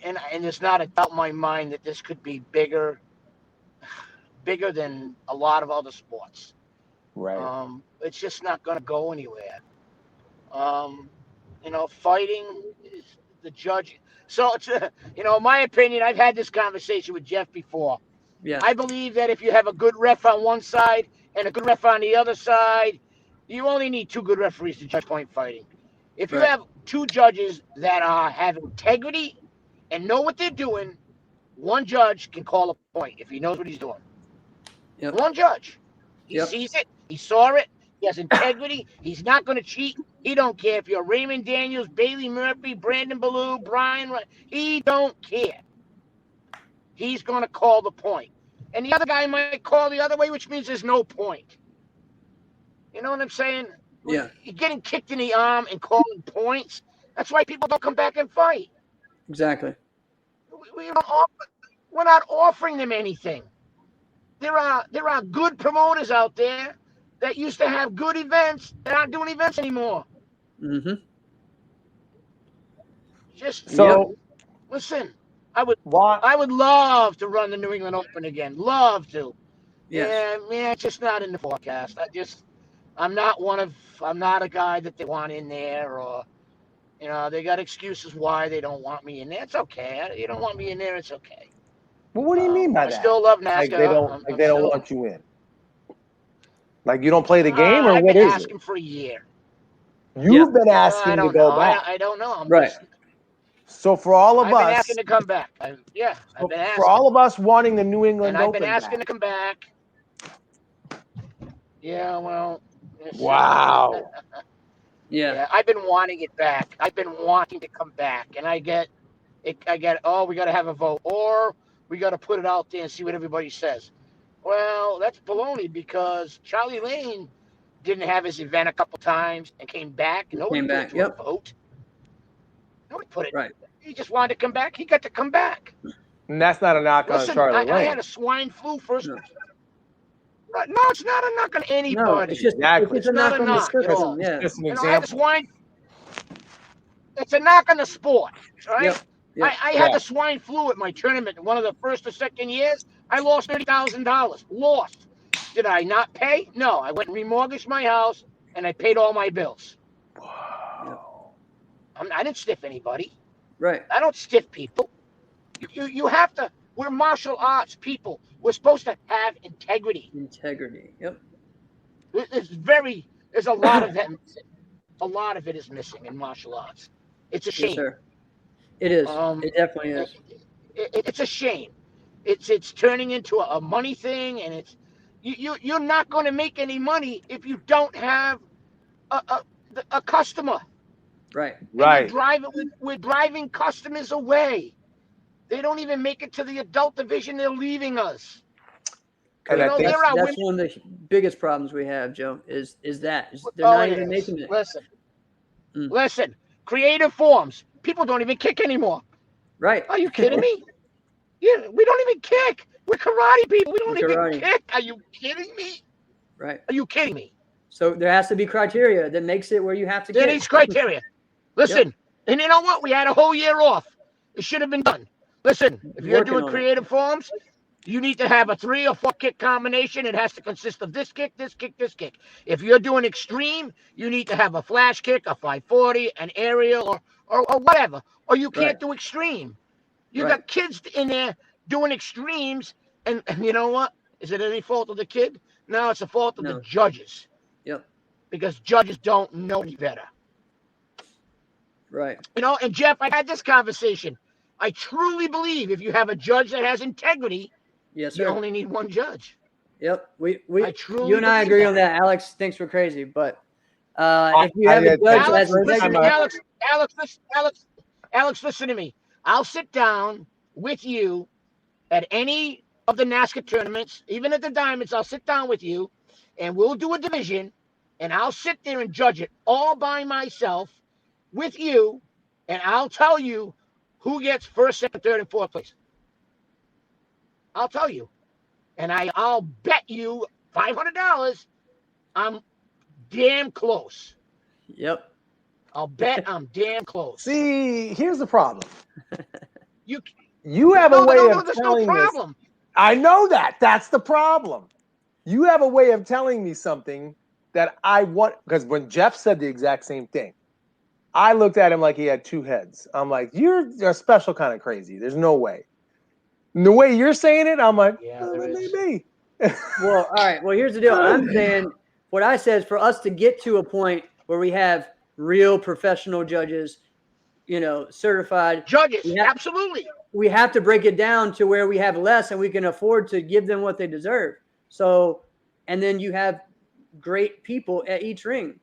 and there's not a doubt in my mind that this could be bigger than a lot of other sports. Right. It's just not going to go anywhere. Fighting is the judge. So it's my opinion. I've had this conversation with Jeff before. Yeah. I believe that if you have a good ref on one side and a good ref on the other side, you only need 2 good referees to judge point fighting. If you have 2 judges that have integrity and know what they're doing, one judge can call a point if he knows what he's doing. Yep. One judge. He sees it. He saw it. He has integrity. He's not going to cheat. He don't care if you're Raymond Daniels, Bailey Murphy, Brandon Ballou, Brian. He don't care. He's going to call the point. And the other guy might call the other way, which means there's no point. You know what I'm saying? Yeah. You're getting kicked in the arm and calling points. That's why people don't come back and fight. Exactly. We're not offering them anything. There are good promoters out there that used to have good events that aren't doing events anymore. Mm-hmm. Listen. I would love to run the New England Open again. Love to. Yes. Yeah, it's just not in the forecast. I'm not a guy that they want in there, or they got excuses why they don't want me in there. It's okay. You don't want me in there, it's okay. Well, what do you mean by that? I still love NASCAR. Like they don't want you in. Like you don't play the game, or what is it? I've been asking for a year. You've been asking to go back. I don't know. Right. So for all of us, I've been asking to come back. I've been asking. For all of us wanting the New England Open, I've been asking to come back. Yeah, well. Wow. Yeah. I've been wanting it back. I've been wanting to come back, and I get, oh, we got to have a vote, or we got to put it out there and see what everybody says. Well, that's baloney, because Charlie Lane didn't have his event a couple times and came back. Nobody put it to a vote. Nobody put it. Right. He just wanted to come back. He got to come back. And that's not a knock on Charlie Lane. I had a swine flu first. No, it's not a knock on anybody. No, it's just it's a knock on the system. Yeah. It's just an example. It's a knock on the sport, right? Yep. I had the swine flu at my tournament. One of the first or second years, I lost $30,000. Lost. Did I not pay? No. I went and remortgaged my house, and I paid all my bills. Wow. I didn't stiff anybody. Right. I don't stiff people. You have to. We're martial arts people. We're supposed to have integrity. Integrity. Yep. There's a lot of that missing. A lot of it is missing in martial arts. It's a shame. Yes, sir. It is. It definitely is. It's a shame. It's turning into a money thing, and you're not going to make any money if you don't have a customer. Right. Right. We're driving customers away. They don't even make it to the adult division. They're leaving us. And I think that's one of the biggest problems we have, Joe, is they're not even making it. Listen, creative forms. People don't even kick anymore. Right. Are you kidding me? Yeah, we don't even kick. We're karate people. We don't even kick. Are you kidding me? Right. Are you kidding me? So there has to be criteria that makes it where you have to kick. There needs criteria. Listen, and you know what? We had a whole year off. It should have been done. Listen, if you're doing creative forms, you need to have a 3 or 4 kick combination. It has to consist of this kick, this kick, this kick. If you're doing extreme, you need to have a flash kick, a 540, an aerial, or whatever. Or you can't do extreme. You got kids in there doing extremes, and you know what? Is it any fault of the kid? No, it's the fault of the judges. Yep. Because judges don't know any better. Right. And Jeff, I had this conversation. I truly believe if you have a judge that has integrity, yes, sir, you only need one judge. Yep. You and I agree on that. Alex thinks we're crazy, but if you have a judge that has integrity, Alex, listen to me. I'll sit down with you at any of the NASCAR tournaments, even at the Diamonds. I'll sit down with you, and we'll do a division, and I'll sit there and judge it all by myself with you, and I'll tell you who gets first, second, third, and fourth place. I'll tell you. And I'll bet you $500 I'm damn close. Yep. I'll bet I'm damn close. See, here's the problem. You have a way of telling no problem. This. I know that. That's the problem. You have a way of telling me something that I want, because when Jeff said the exact same thing, I looked at him like he had 2 heads. I'm like, you're a special kind of crazy. There's no way. And the way you're saying it, I'm like, maybe. Well, all right. Well, here's the deal. I'm saying what I said is for us to get to a point where we have real professional judges, certified judges. Absolutely. We have to break it down to where we have less and we can afford to give them what they deserve. So and then you have great people at each ring.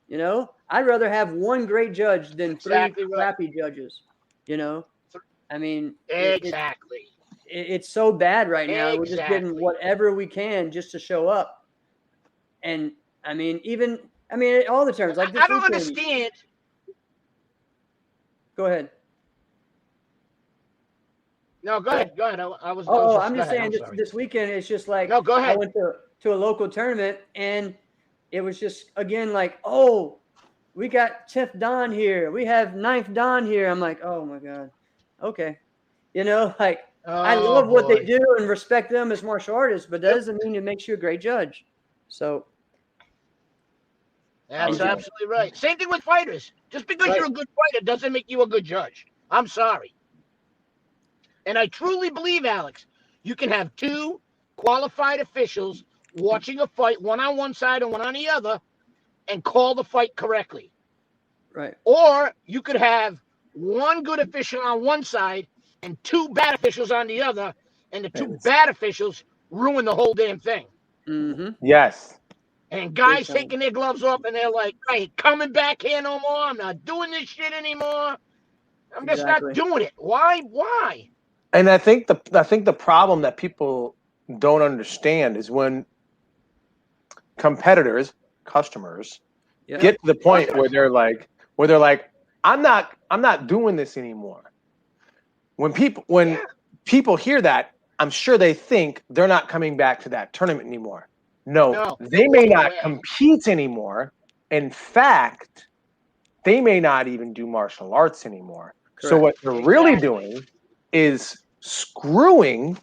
You know, I'd rather have one great judge than three crappy judges. You know, I mean, exactly. It's so bad right now. We're just getting whatever we can just to show up. And I mean, all the terms like this. I don't understand. Go ahead. No, go ahead. Go ahead. I'm just saying this weekend, it's just like, no, go ahead. I went to a local tournament, and it was just, again, like, oh, we got 10th Dan here. We have 9th Dan here. I'm like, oh, my God. Okay. You know, like, I love what they do and respect them as martial artists, but that doesn't mean it makes you a great judge. So. That's absolutely right. Same thing with fighters. Just because you're a good fighter doesn't make you a good judge. I'm sorry. And I truly believe, Alex, you can have two qualified officials watching a fight, one on one side and one on the other, and call the fight correctly. Right. Or you could have one good official on one side and two bad officials on the other, and the two bad officials ruin the whole damn thing. Mm-hmm. Yes. And guys taking their gloves off, and they're like, I ain't coming back here no more. I'm not doing this shit anymore. I'm just not doing it. Why? And I think the problem that people don't understand is when customers get to the point where they're like, I'm not doing this anymore. When people hear that, I'm sure they think they're not coming back to that tournament anymore. No, they may not compete anymore. In fact, they may not even do martial arts anymore. Correct. So what they're really doing is screwing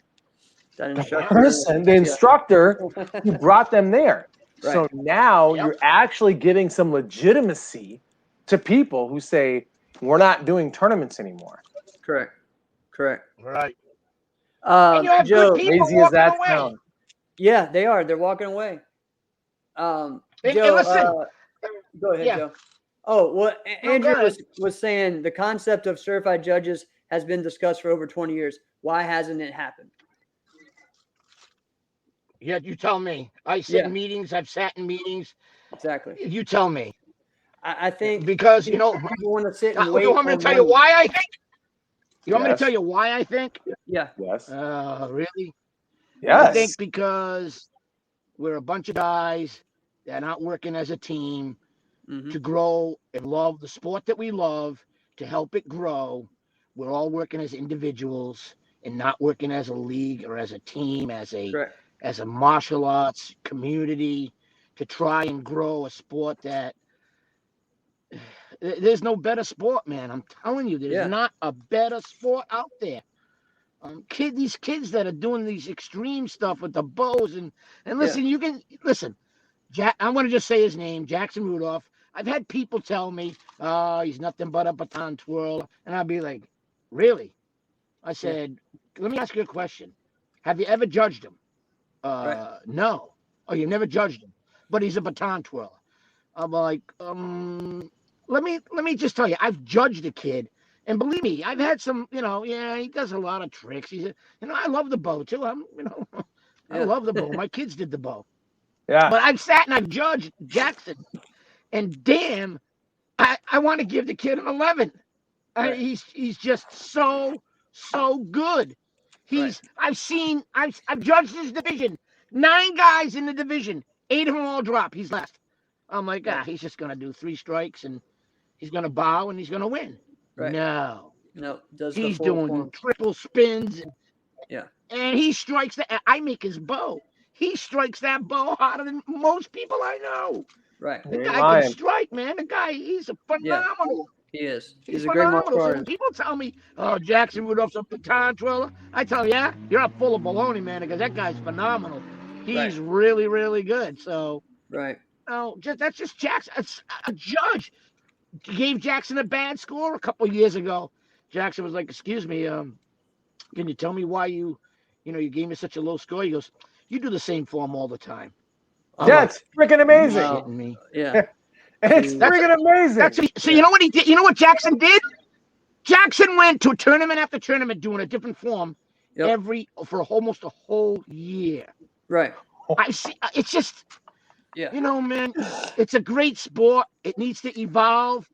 the instructor who brought them there. Right. So now you're actually giving some legitimacy to people who say, we're not doing tournaments anymore. Correct. Right. Joe, crazy as that sounds. Yeah, they are. They're walking away. Joe, listen. Go ahead, Joe. Oh, well, Andrew was saying the concept of certified judges has been discussed for over 20 years. Why hasn't it happened? Yeah, you tell me. I sit in meetings. I've sat in meetings. Exactly. You tell me. I think because people want to sit and wait. You want me to tell you why I think? You want me to tell you why I think? Yeah. Yes. Really? Yes. I think because we're a bunch of guys that aren't working as a team to grow and love the sport that we love, to help it grow. We're all working as individuals and not working as a league or as a team, as a martial arts community, to try and grow a sport that there's no better sport, man. I'm telling you, there's not a better sport out there. These kids that are doing these extreme stuff with the bows and listen, you can listen. I'm going to just say his name, Jackson Rudolph. I've had people tell me, "Oh, he's nothing but a baton twirler," and I'll be like, "Really?" I said, "Let me ask you a question. Have you ever judged him?" No. Oh, you never judged him, but he's a baton twirler. I'm like, let me just tell you, I've judged a kid. And believe me, I've had some, he does a lot of tricks. I love the bow too. I love the bow. My kids did the bow. Yeah. But I've sat and I've judged Jackson. And damn, I want to give the kid an 11. He's just so good. I've judged his division. 9 guys in the division. 8 of them all drop. He's last. I'm like, he's just gonna do 3 strikes and he's gonna bow and he's gonna win. Right. No, he's doing triple spins. And he strikes that. I make his bow. He strikes that bow harder than most people I know. Right. The guy can strike, man. The guy, he's a phenomenal. He is. He's a great martial artist. So people tell me, "Oh, Jackson Rudolph's a baton twirler," I tell you, you're up full of baloney, man, because that guy's phenomenal. He's really, really good. So that's just Jackson. A judge gave Jackson a bad score a couple of years ago. Jackson was like, "Excuse me, can you tell me why you gave me such a low score?" He goes, "You do the same form all the time." It's freaking amazing. You're shitting me. Yeah. It's freaking amazing. So you know what he did? You know what Jackson did? Jackson went to tournament after tournament doing a different form for almost a whole year. Right. I see. It's just, Yeah. you know, man, it's a great sport. It needs to evolve.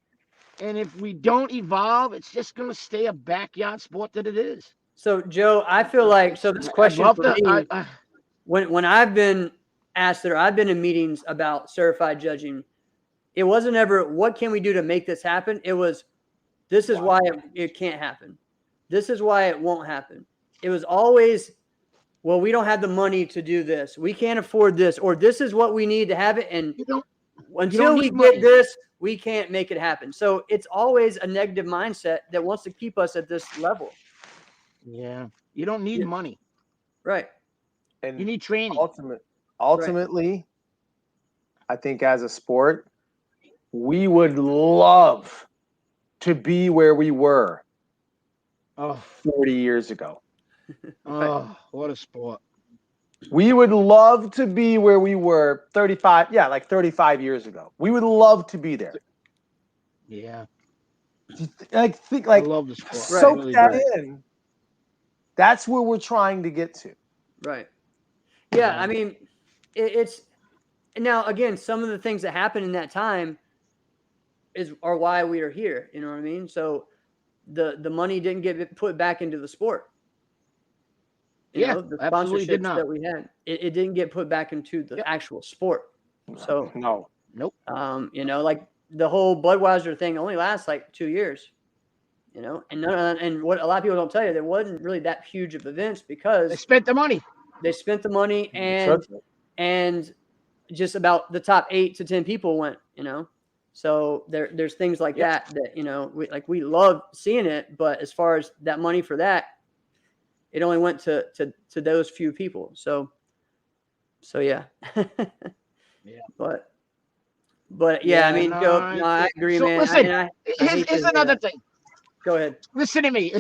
And if we don't evolve, it's just going to stay a backyard sport that it is. So, Joe, I feel like, so this question for me, when I've been asked or I've been in meetings about certified judging, it wasn't ever, what can we do to make this happen? It was, this is why it can't happen. This is why it won't happen. It was always, well, we don't have the money to do this. We can't afford this, or this is what we need to have it. And until we get this, we can't make it happen. So it's always a negative mindset that wants to keep us at this level. Yeah. You don't need money. Right. And you need training. Ultimately, I think as a sport, we would love to be where we were 40 years ago. Oh, what a sport. We would love to be where we were 35 years ago. We would love to be there. Yeah. I love the sport. Soak that in. That's where we're trying to get to. Right. Yeah, I mean, it's now again, some of the things that happened in that time are why we are here. You know what I mean? So the money didn't get put back into the sport. You know, the sponsorships that we had, it didn't get put back into the actual sport. So nope. You know, like the whole Budweiser thing only lasts like 2 years. You know, and what a lot of people don't tell you, there wasn't really that huge of events because they spent the money. They spent the money, and just about the top 8 to 10 people went. You know, so there's things like that you know we love seeing it, but as far as that money for that, it only went to those few people. So yeah. Yeah. But yeah, I mean, Joe, no, I agree, man. Listen, here's another thing. Go ahead. Listen to me.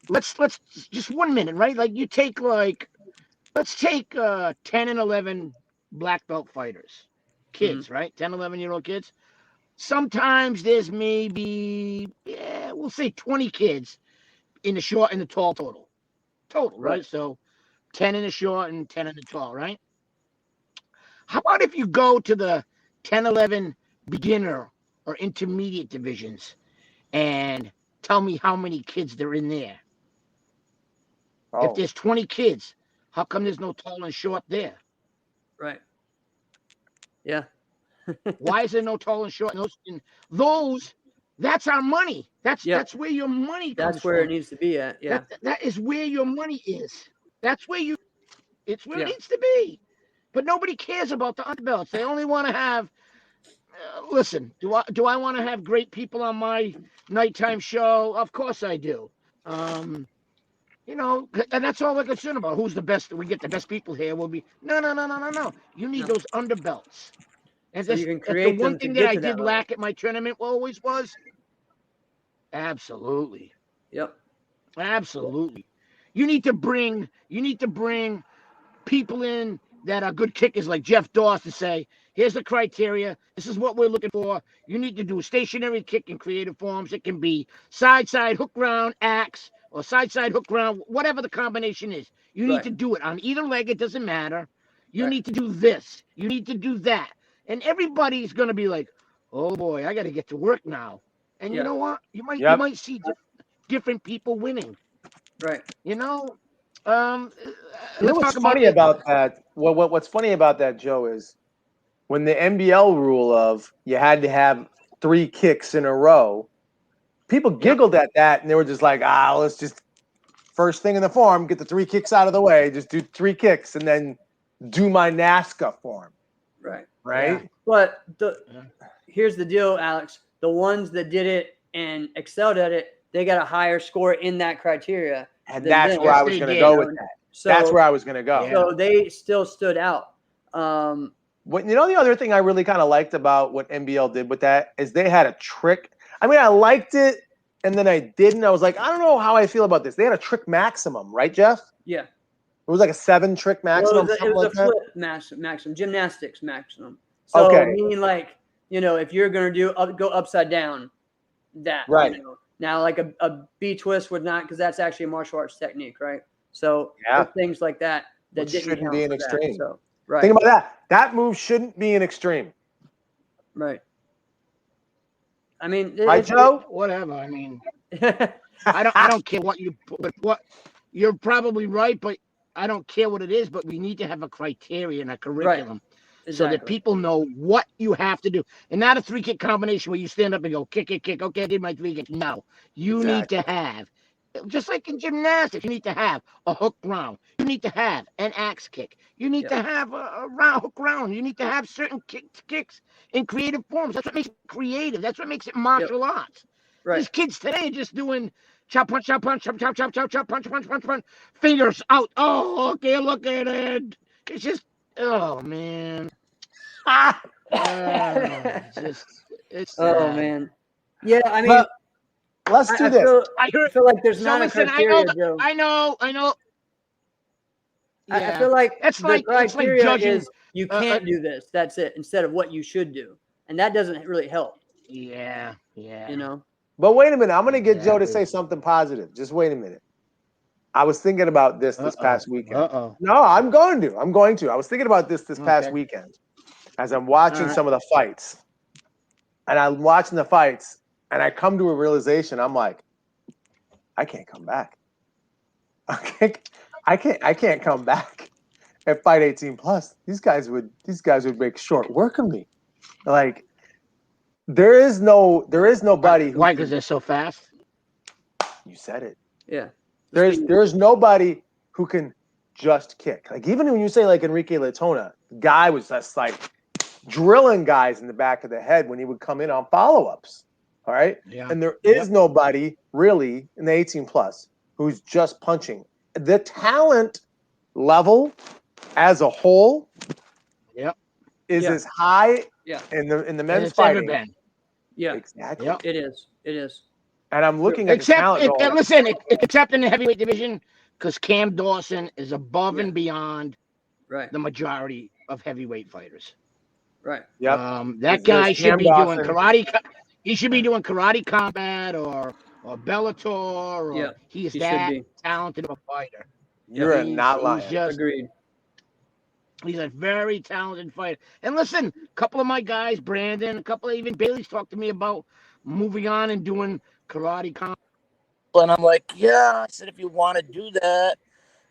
Let's just 1 minute, right? Like you take let's take 10 and 11 black belt fighters, kids, right? 10, 11-year-old kids. Sometimes there's maybe we'll say 20 kids in the short and the tall total, right? So 10 in the short and 10 in the tall, right? How about if you go to the 10, 11 beginner or intermediate divisions and tell me how many kids there are in there? If there's 20 kids, how come there's no tall and short there? Right. Yeah. Why is there no tall and short? Those, that's our money. That's where your money comes from. That's where it needs to be at. Yeah. That is where your money is. That's where it's where it needs to be. But nobody cares about the underbelts. They only want to have. Listen, do I want to have great people on my nighttime show? Of course I do. You know, and that's all we're concerned about. Who's the best? We get the best people here. We'll be no. You need those underbelts. And so you can create the one thing that I did lack at my tournament always was. Absolutely. Yep. Absolutely. You need to bring people in that are good kickers like Jeff Doss to say, here's the criteria. This is what we're looking for. You need to do a stationary kick in creative forms. It can be side, hook round, axe, or side, hook round, whatever the combination is. You need to do it on either leg. It doesn't matter. You need to do this. You need to do that. And everybody's going to be like, oh, boy, I got to get to work now. And you know what? You might see different people winning. Right. You know? What's funny about that? Well, what's funny about that, Joe, is when the NBL rule of you had to have 3 kicks in a row, people giggled at that, and they were just like, let's just first thing in the form, get the 3 kicks out of the way, just do 3 kicks, and then do my NASCA form. Right. Yeah. But here's the deal, Alex. The ones that did it and excelled at it, they got a higher score in that criteria. And that's where I was going to go with that. So, that's where I was going to go. So they still stood out. What the other thing I really kind of liked about what NBL did with that is they had a trick. I mean, I liked it, and then I didn't. I was like, I don't know how I feel about this. They had a trick maximum, right, Jeff? Yeah. It was like a 7 trick maximum. Well, it was a flip maximum, gymnastics maximum. So meaning like, you know, if you're going to go upside down, right. You know. Now, like a B twist would not, because that's actually a martial arts technique, right? So things like that that Which didn't shouldn't count be an for extreme. that. So, right. Think about that. That move shouldn't be an extreme. Right. I mean, Right, Joe? Whatever. I mean, I don't care what you're probably right, but I don't care what it is. But we need to have a criteria and a curriculum. So that people know what you have to do. And not a 3-kick combination where you stand up and go, kick, kick, kick. Okay, I did my 3 kicks. No. You need to have, just like in gymnastics, you need to have a hook round. You need to have an axe kick. You need to have a round hook round. You need to have certain kicks in creative forms. That's what makes it creative. That's what makes it martial arts. Right. These kids today are just doing chop, punch, chop, punch, chop, chop, chop, chop, chop, punch, punch, punch, punch, fingers out. Oh, okay, look at it. It's just, oh, man. It's sad. Man. Yeah, I mean, let's do this. I feel like there's not a criteria, Joe. I know. I feel like the criteria judging, is you can't do this. That's it. Instead of what you should do, and that doesn't really help. Yeah. You know. But wait a minute. I'm going to get Joe to say something positive. Just wait a minute. I was thinking about this past weekend. No, I'm going to. I was thinking about this past weekend as I'm watching some of the fights. And I'm watching the fights, and I come to a realization. I'm like, I can't come back. I can't come back at Fight 18 Plus. These guys would make short work of me. Like, there is nobody. Why? Because they're so fast. You said it. Yeah. There's nobody who can just kick. Like, even when you say like Enrique Latona, guy was just like drilling guys in the back of the head when he would come in on follow-ups. All right. Yeah. And there is nobody really in the 18 plus who's just punching. The talent level as a whole is as high in the men's fighting. Ever been. Yeah. Exactly. Yep. It is. And I'm looking at the talent. Except in the heavyweight division, because Cam Dawson is above and beyond the majority of heavyweight fighters. Right. Yep. That guy should be doing karate. He should be doing karate combat or Bellator. Or he's that talented of a fighter. You're not lying. Agreed. He's a very talented fighter. And listen, a couple of my guys, Brandon, a couple of even Bailey's talked to me about moving on and doing karate combat. And I'm like, yeah. I said, if you want to do that.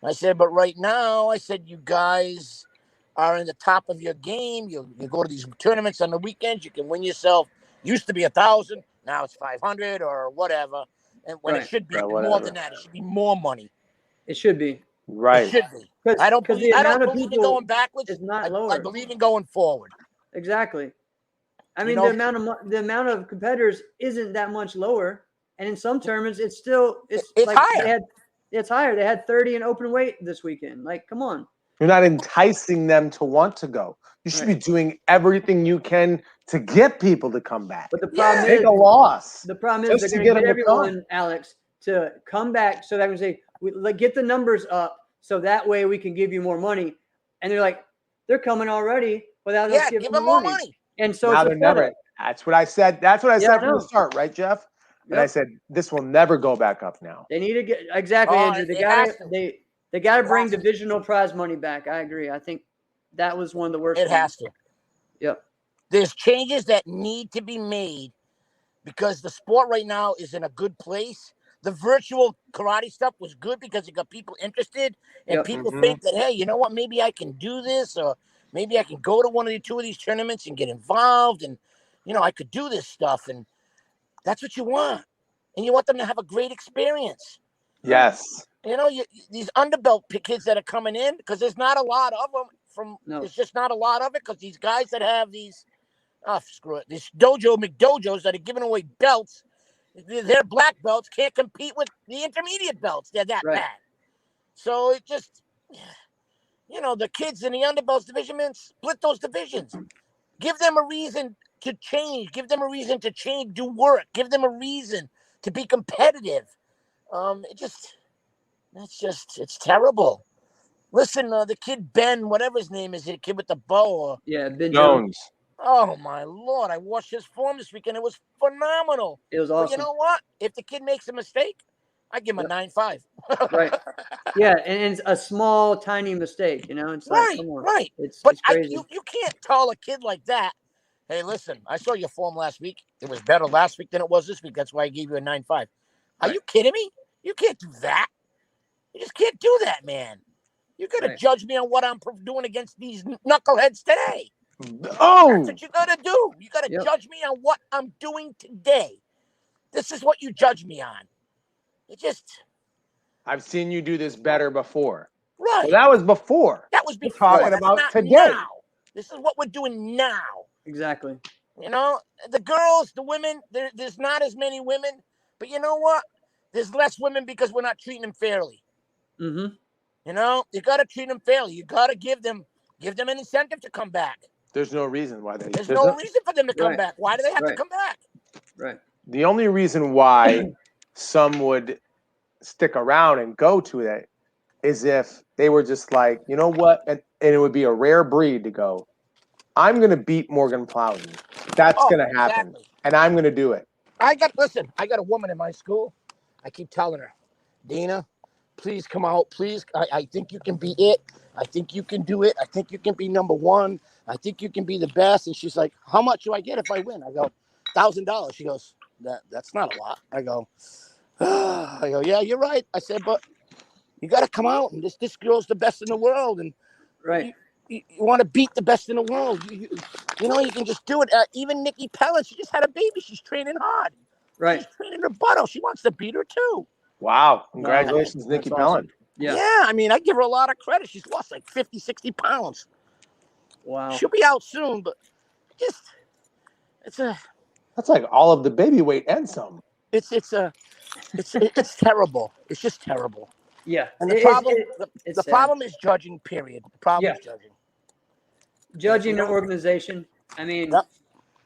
I said, but right now, I said, you guys are in the top of your game. You go to these tournaments on the weekends. You can win yourself. Used to be 1,000. Now it's 500 or whatever. And when it should be more than that, it should be more money. It should be. Right. It should be. I don't believe in going backwards. It's not lower. I believe in going forward. Exactly. I mean, the amount of competitors isn't that much lower, and in some tournaments, it's like higher. It's higher. They had 30 in open weight this weekend. Like, come on. You're not enticing them to want to go. You should be doing everything you can to get people to come back. But the problem take a loss. The problem is they're going to get everyone, Alex, to come back so that we say, get the numbers up so that way we can give you more money. And they're like, they're coming already without us giving them more money. And so now they're never. That's what I said. That's what I said from the start, right, Jeff? And I said this will never go back up now. They need to get Andrew. They got to bring divisional prize money back. I agree. I think that was one of the worst. It has to. Yep. There's changes that need to be made because the sport right now is in a good place. The virtual karate stuff was good because it got people interested and people think that, hey, you know what? Maybe I can do this, or maybe I can go to two of these tournaments and get involved, and I could do this stuff, and that's what you want, and you want them to have a great experience. Yes. These underbelt kids that are coming in, because there's not a lot of them. There's just not a lot of it because these guys that have these, these McDojos that are giving away belts. Their black belts can't compete with the intermediate belts. They're that bad. So it just, the kids in the underbelts division, man, split those divisions. Give them a reason to change. Give them a reason to change, do work. Give them a reason to be competitive. It's terrible. Listen, the kid Ben, whatever his name is, the kid with the bow. Ben Jones. Oh, my Lord. I watched his form this weekend. It was phenomenal. It was awesome. But you know what? If the kid makes a mistake, I give him a 9.5. Right. Yeah, and it's a small, tiny mistake. It's like, come on, right. it's But crazy. you can't tell a kid like that, hey, listen, I saw your form last week. It was better last week than it was this week. That's why I gave you a 9.5. Are you kidding me? You can't do that. You just can't do that, man. You got to judge me on what I'm doing against these knuckleheads today. Oh, that's what you got to do. You got to judge me on what I'm doing today. This is what you judge me on. It just. I've seen you do this better before. Right. Well, that was before. That was before. We're talking That's about not today. now. This is what we're doing now. Exactly. The girls, the women, there's not as many women. But you know what? There's less women because we're not treating them fairly. Mm-hmm. You got to treat them fairly. You got to give them an incentive to come back. There's no reason why they. There's no reason for them to come back. Why do they have to come back? Right. The only reason why some would stick around and go to it is if they were just like, you know what, and it would be a rare breed to go, I'm going to beat Morgan Plowden. That's going to happen, and I'm going to do it. I got a woman in my school. I keep telling her, Dana, please come out. Please, I think you can be it. I think you can do it. I think you can be number one. I think you can be the best. And she's like, how much do I get if I win? I go, $1,000. She goes, that's not a lot. I go, yeah, you're right. I said, but you got to come out, and this girl's the best in the world, and you want to beat the best in the world. You can just do it. Even Nikki Pellin, she just had a baby. She's training hard. Right. She's training her butt off. She wants to beat her too. Wow. Congratulations, Nikki Pellin. Awesome. Yeah. I mean, I give her a lot of credit. She's lost like 50, 60 pounds. Wow. She'll be out soon, but that's like all of the baby weight and some. It's terrible. It's just terrible. Yeah. And the problem is judging, period. The problem is judging. Judging an organization. I mean,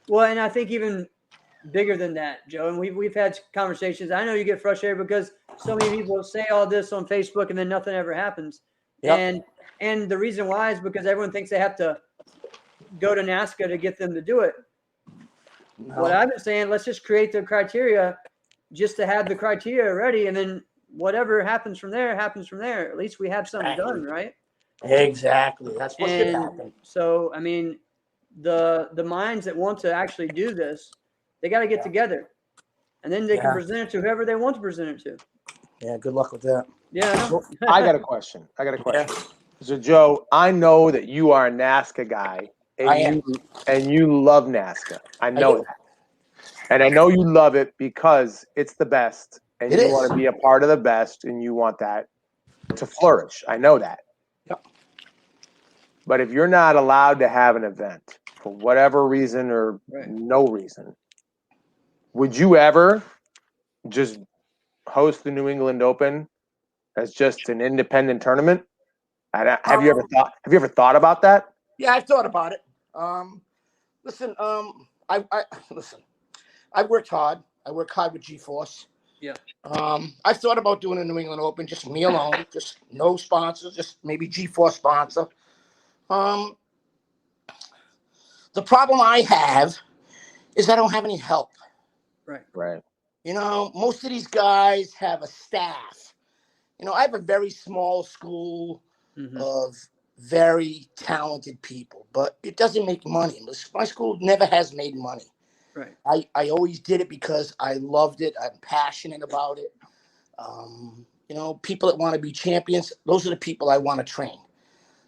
well, and I think even bigger than that, Joe, and we've had conversations. I know you get frustrated because so many people say all this on Facebook and then nothing ever happens. Yep. And the reason why is because everyone thinks they have to go to NASCA to get them to do it. No. What I've been saying, let's just create the criteria just to have the criteria ready, and then whatever happens from there happens from there. At least we have something done, right? Exactly. That's what should happen. So, I mean, the minds that want to actually do this, they got to get together, and then they can present it to whoever they want to present it to. Yeah, good luck with that. Yeah. I got a question. So, Joe, I know that you are a NASCA guy, and you love NASCA. I know that. And I know you love it because it's the best, and you want to be a part of the best, and you want that to flourish. I know that. Yep. But if you're not allowed to have an event for whatever reason or no reason, would you ever just host the New England Open as just an independent tournament? Have you ever thought about that? Yeah, I've thought about it. Listen, I've worked hard. I work hard with G-Force. Yeah. I've thought about doing a New England Open, just me alone, just no sponsors, just maybe G-Force sponsor. The problem I have is I don't have any help. Right. Most of these guys have a staff. I have a very small school of very talented people, but it doesn't make money. My school never has made money. Right. I always did it because I loved it. I'm passionate about it. People that want to be champions, those are the people I want to train.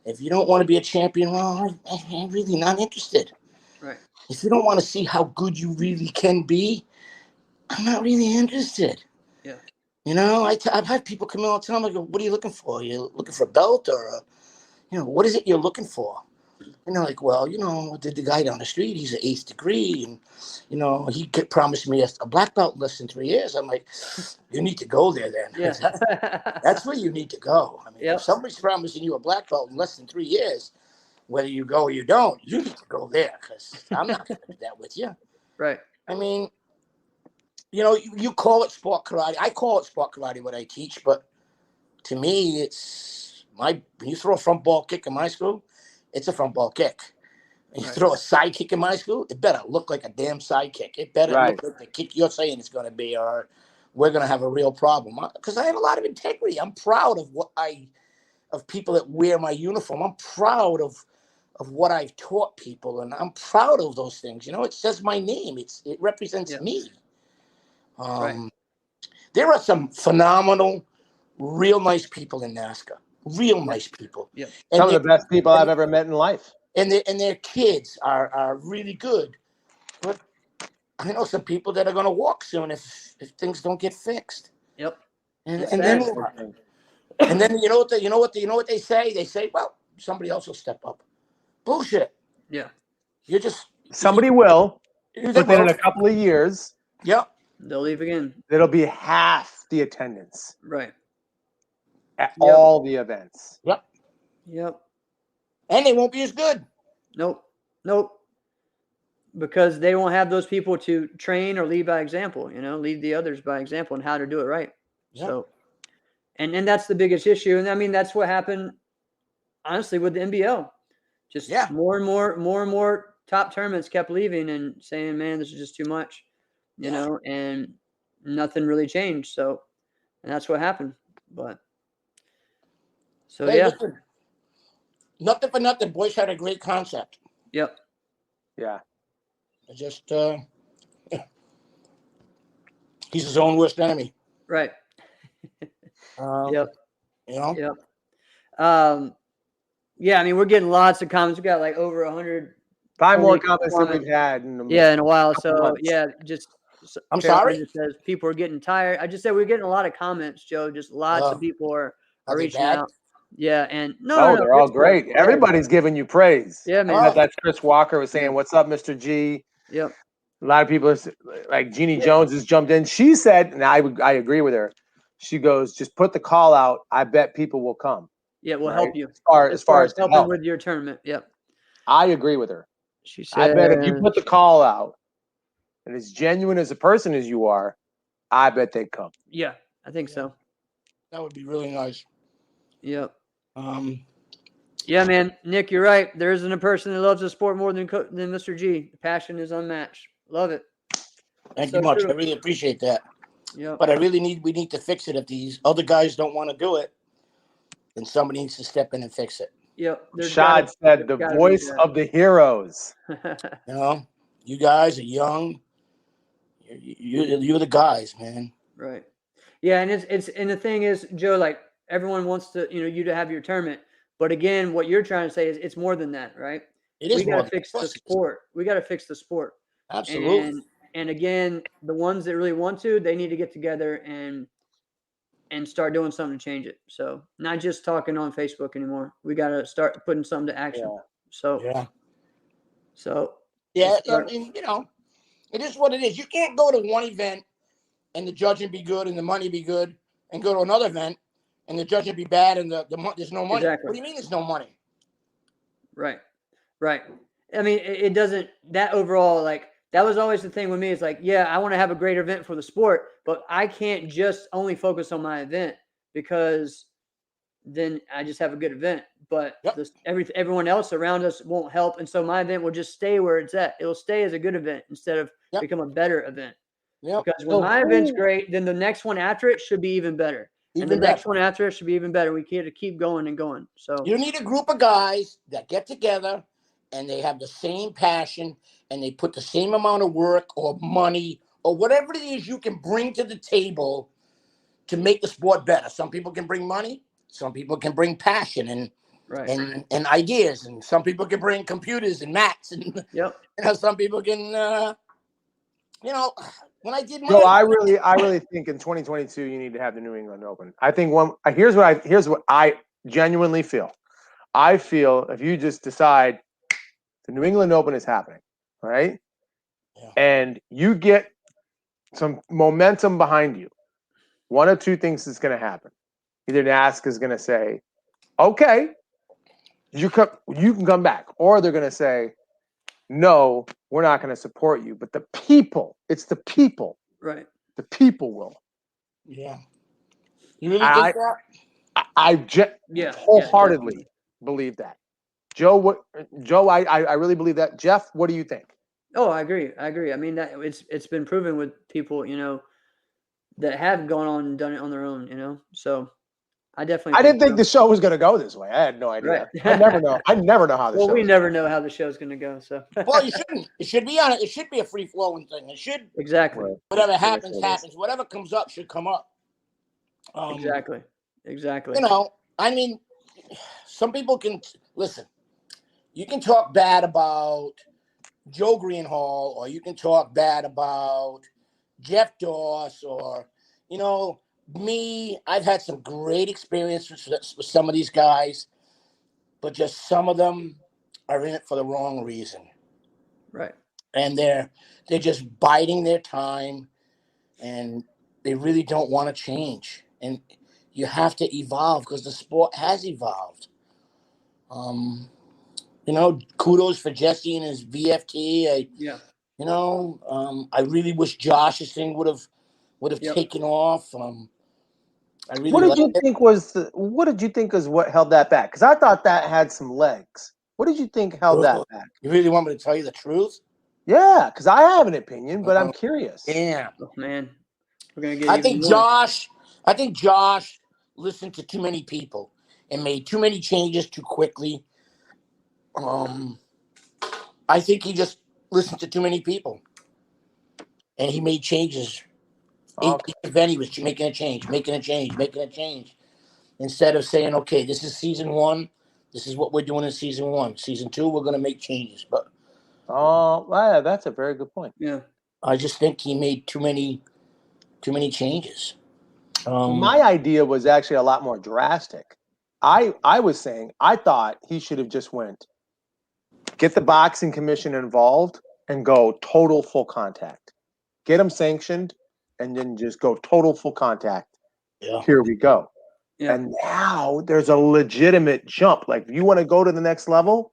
If you don't want to be a champion, well, I'm really not interested. Right. If you don't want to see how good you really can be, I'm not really interested. Yeah. I've had people come in all the time. I go, what are you looking for? You looking for a belt or, what is it you're looking for? And they're like, well, the guy down the street, he's an 8th degree. And, he promised me a black belt in less than 3 years. I'm like, you need to go there then. Yeah. That's where you need to go. I mean, if somebody's promising you a black belt in less than 3 years, whether you go or you don't, you need to go there because I'm not going to do that with you. Right. I mean, you call it sport karate. I call it sport karate what I teach, but to me, it's when you throw a front ball kick in my school, it's a front ball kick. And you throw a side kick in my school, it better look like a damn side kick. It better look like the kick you're saying it's going to be, or we're going to have a real problem. Because I have a lot of integrity. I'm proud of of people that wear my uniform. I'm proud of what I've taught people, and I'm proud of those things. It says my name. It represents me. Right. There are some phenomenal, real nice people in NASCAR. Real nice people. Yeah. Some of the best people I've ever met in life. And their kids are really good. But I know some people that are going to walk soon if things don't get fixed. Yep. And then what? And then you know what they say? They say, well, somebody else will step up. Bullshit. Yeah. Somebody will within a couple of years. Yep. They'll leave again. It'll be half the attendance. Right. At all the events. Yep. Yep. And they won't be as good. Nope. Because they won't have those people to train or lead by example, lead the others by example and how to do it right. Yep. So, and that's the biggest issue. And I mean, that's what happened, honestly, with the NBL. Just more and more top tournaments kept leaving and saying, man, this is just too much, and nothing really changed. So, and that's what happened. But, so, listen, nothing for nothing. Boyce had a great concept. Yep. Yeah. Just, he's his own worst enemy. Right. Yep. Yep. Yeah, I mean, we're getting lots of comments. We got like over 100. 5 more comments than we've had in a while. So months. I'm sorry. It says people are getting tired. I just said we're getting a lot of comments, Joe. Just lots of people are reaching out. Yeah, and no, they're all great. Everybody's giving you praise. Yeah, man. That's Chris Walker was saying, "What's up, Mr. G?" Yep. A lot of people are, like Jeannie Jones has jumped in. She said, and I agree with her. She goes, "Just put the call out. I bet people will come." Yeah, we'll help you as far as helping with your tournament. Yep. I agree with her. She said, "I bet if you put the call out, and as genuine as a person as you are, I bet they'd come." Yeah, I think so. That would be really nice. Yep. Yeah, man, Nick, you're right. There isn't a person that loves the sport more than Mr. G. The passion is unmatched. Love it. Thank you much. True. I really appreciate that. Yeah. But we need to fix it. If these other guys don't want to do it, then somebody needs to step in and fix it. Yep. Shad said the voice of the heroes. You guys are young. You're the guys, man. Right. Yeah, and and the thing is, Joe, like everyone wants to, you to have your tournament. But again, what you're trying to say is it's more than that, right? It is. We got to fix the sport. We got to fix the sport. Absolutely. And again, the ones that really want to, they need to get together and start doing something to change it. So not just talking on Facebook anymore. We got to start putting something to action. Yeah. So I mean, it is what it is. You can't go to one event and the judging be good and the money be good, and go to another event and the judging be bad and there's no money. Exactly. What do you mean there's no money? Right. I mean, it doesn't. That overall, like that was always the thing with me. It's like, yeah, I want to have a great event for the sport, but I can't just only focus on my event because then I just have a good event. But everyone else around us won't help, and so my event will just stay where it's at. It will stay as a good event instead of become a better event. Because when my event's great, then the next one after it should be even better. Next one after it should be even better. We can't keep going and going. So you need a group of guys that get together and they have the same passion and they put the same amount of work or money or whatever it is you can bring to the table to make the sport better. Some people can bring money. Some people can bring passion and ideas. And some people can bring computers and mats. And some people can, when I did mine. I really think in 2022 you need to have the New England Open. I think here's what I genuinely feel. I feel if you just decide the New England Open is happening, right? Yeah. And you get some momentum behind you, one of two things is going to happen. Either NASCAR is going to say, okay, you can come back. Or they're going to say, no, we're not going to support you. But it's the people. Right. The people will. Yeah. You really think that? I wholeheartedly believe that. Joe, I really believe that. Jeff, what do you think? Oh, I agree. I mean, that it's been proven with people, that have gone on and done it on their own, you know. So I definitely I didn't think so. the show was going to go this way. I had no idea. Right. I never know. I never know how the Well, show. we never know how the show's going to go. So Well, you shouldn't. It should be on it. It should be a free flowing thing. It should. exactly. Right. Whatever happens, happens. Whatever comes up should come up. Exactly. You know, I mean, some people can listen. You can talk bad about Joe Greenhalgh, or you can talk bad about Jeff Doss, or, you know, me. I've had some great experiences with some of these guys, but just some of them are in it for the wrong reason. Right. And they're just biding their time, and they really don't want to change. And you have to evolve because the sport has evolved. You know, kudos for Jesse and his VFT. Yeah. You know, I really wish Josh's thing would have taken off. I really. What did you think is what held that back? Because I thought that had some legs. What did you think held that back? You really want me to tell you the truth? Yeah, because I have an opinion, but I'm curious. Yeah. Oh, man, we're gonna get. I think Josh listened to too many people and made too many changes too quickly. I think he just listened to too many people, and he made changes. Okay. Each event he was making a change, instead of saying, "Okay, this is season 1. This is what we're doing in season 1. Season 2, we're going to make changes." But yeah, that's a very good point. Yeah. I just think he made too many changes. My idea was actually a lot more drastic. I was saying I thought he should have just went get the boxing commission involved and go total full contact. Get them sanctioned and then just go total full contact. Yeah. Here we go. Yeah. And now there's a legitimate jump. Like if you want to go to the next level,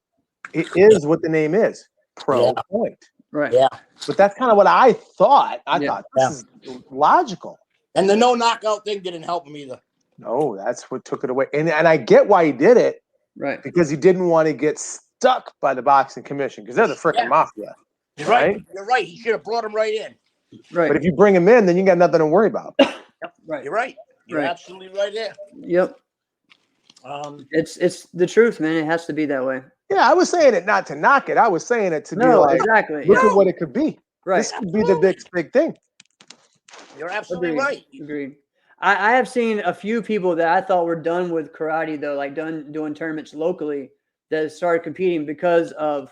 it is what the name is. Pro point. Right. Yeah. But that's kind of what I thought. I thought this is logical. And the no knockout thing didn't help him either. No, that's what took it away. And I get why he did it. Right. Because he didn't want to get stuck by the boxing commission because they're the freaking mafia. You're right. You're right. He should have brought him right in. Right. But if you bring him in, then you got nothing to worry about. Right. You're right. You're absolutely right there. Yep. It's the truth, man. It has to be that way. Yeah, I was saying it not to knock it. I was saying it to be like, exactly. Look at what it could be. Right. This could be the next big thing. You're absolutely right. Agreed. I have seen a few people that I thought were done with karate, though, like doing tournaments locally, that started competing because of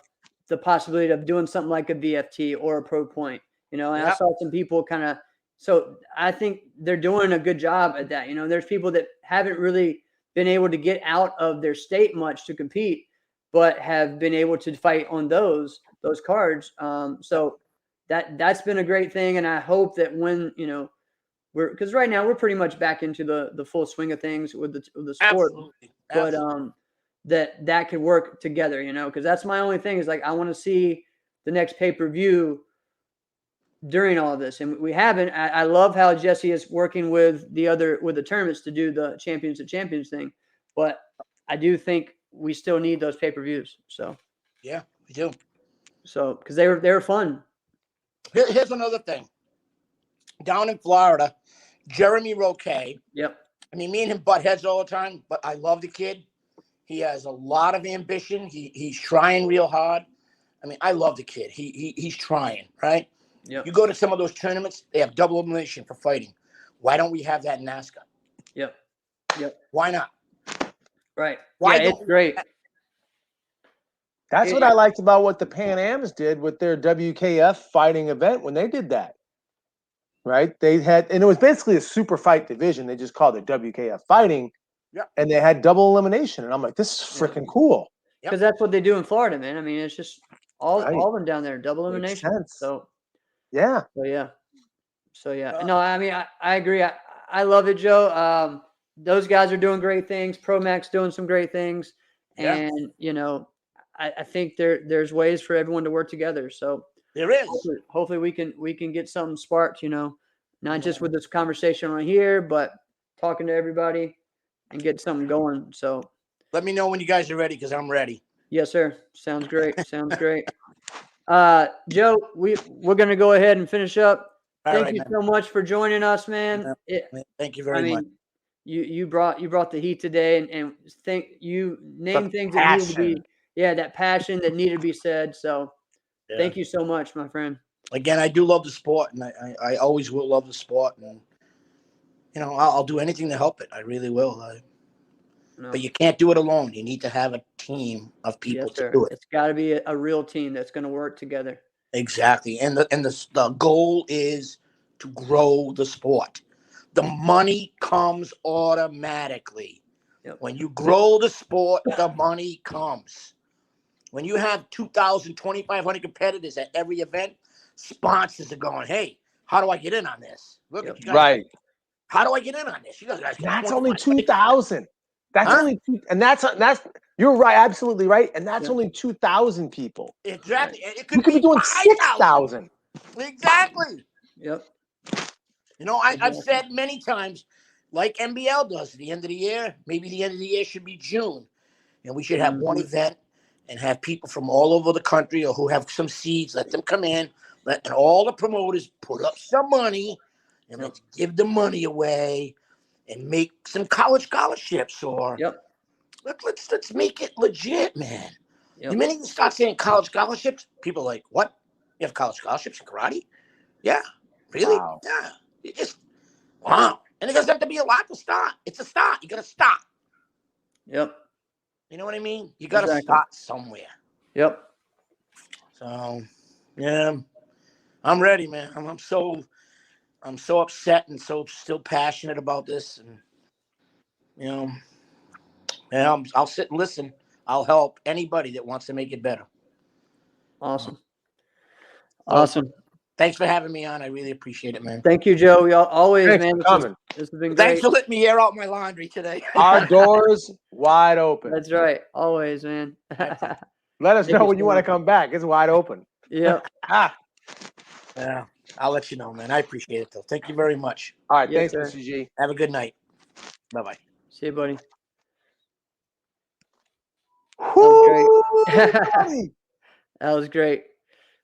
the possibility of doing something like a VFT or a pro point. You know, and I saw some people kind of. So I think they're doing a good job at that. You know, there's people that haven't really been able to get out of their state much to compete, but have been able to fight on those cards. So that's been a great thing, and I hope that when because right now we're pretty much back into the full swing of things with the sport, but that could work together, because that's my only thing is like I want to see the next pay-per-view during all of this, and we haven't. I love how Jesse is working with the tournaments to do the champions thing, but I do think we still need those pay-per-views. So yeah, we do. So because they were fun. Here's another thing. Down in Florida, Jeremy Roque. Yep. I mean, me and him butt heads all the time, but I love the kid. He has a lot of ambition. He's trying real hard. I mean, I love the kid. He's trying, right? Yep. You go to some of those tournaments, they have double elimination for fighting. Why don't we have that in NASCAR? Yep. Why not? Right. Why it's great. That's what I liked about what the Pan Ams did with their WKF fighting event when they did that. Right? They had, and it was basically a super fight division. They just called it WKF fighting. Yeah. And they had double elimination. And I'm like, this is freaking cool. Because that's what they do in Florida, man. I mean, it's just all of them down there, double elimination. So yeah. So yeah. No, I mean, I agree. I love it, Joe. Those guys are doing great things. Pro Max doing some great things. And, I think there's ways for everyone to work together. So there is. Hopefully we can get something sparked, not just with this conversation right here, but talking to everybody and get something going. So let me know when you guys are ready, because I'm ready. Yes, sir. Sounds great. Sounds great. Joe, we're going to go ahead and finish up. Thank you so much for joining us, man. Thank you very much. You brought the heat today, and you named things that needed to be, that passion that needed to be said. So thank you so much, my friend. Again, I do love the sport, and I always will love the sport, and I'll do anything to help it. I really will. But you can't do it alone. You need to have a team of people to do it. It's got to be a real team that's going to work together. Exactly, and the goal is to grow the sport. The money comes automatically. Yep. When you grow the sport, the money comes. When you have 2,000, 2,500 competitors at every event, sponsors are going, hey, how do I get in on this? Look at you guys. Right. How do I get in on this? You guys that's only 2,000. That's only two, and that's you're right, absolutely right. And that's only 2,000 people. Exactly. It could be doing 6,000. Exactly. Yep. I've said many times, like NBL does at the end of the year, maybe the end of the year should be June. And we should have one event and have people from all over the country or who have some seeds, let them come in, and all the promoters put up some money, and let's give the money away and make some college scholarships, or let's make it legit, man. The minute you start saying college scholarships, people are like, what? You have college scholarships in karate? Yeah. Really? Wow. Yeah. You just, wow. And it doesn't have to be a lot to start. It's a start. You got to start. Yep. You know what I mean? You got to start somewhere. Yep. So, yeah, I'm ready, man. I'm so upset and so still passionate about this, and I'll sit and listen. I'll help anybody that wants to make it better. Awesome. Thanks for having me on. I really appreciate it, man. Thank you, Joe. We always, man. This has been great. Thanks for letting me air out my laundry today. Our doors wide open. That's right. Always, man. Let us know when you want to come back. It's wide open. Yeah. Yeah. I'll let you know, man. I appreciate it, though. Thank you very much. All right. Thanks, Mr. G. Have a good night. Bye-bye. See you, buddy. That was great. That was great.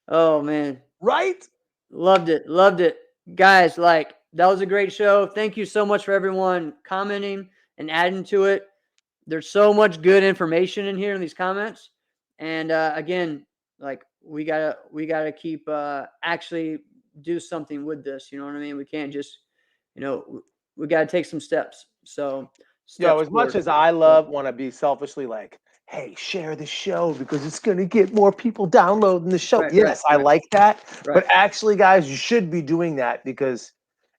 Oh, man. Right? Loved it. Guys, that was a great show. Thank you so much for everyone commenting and adding to it. There's so much good information in here in these comments. And again, we gotta keep actually do something with this. You know what I mean? We can't just, we gotta take some steps. So as much as I want to be selfishly like, hey, share the show because it's going to get more people downloading the show. Right, I like that. Right. But actually, guys, you should be doing that because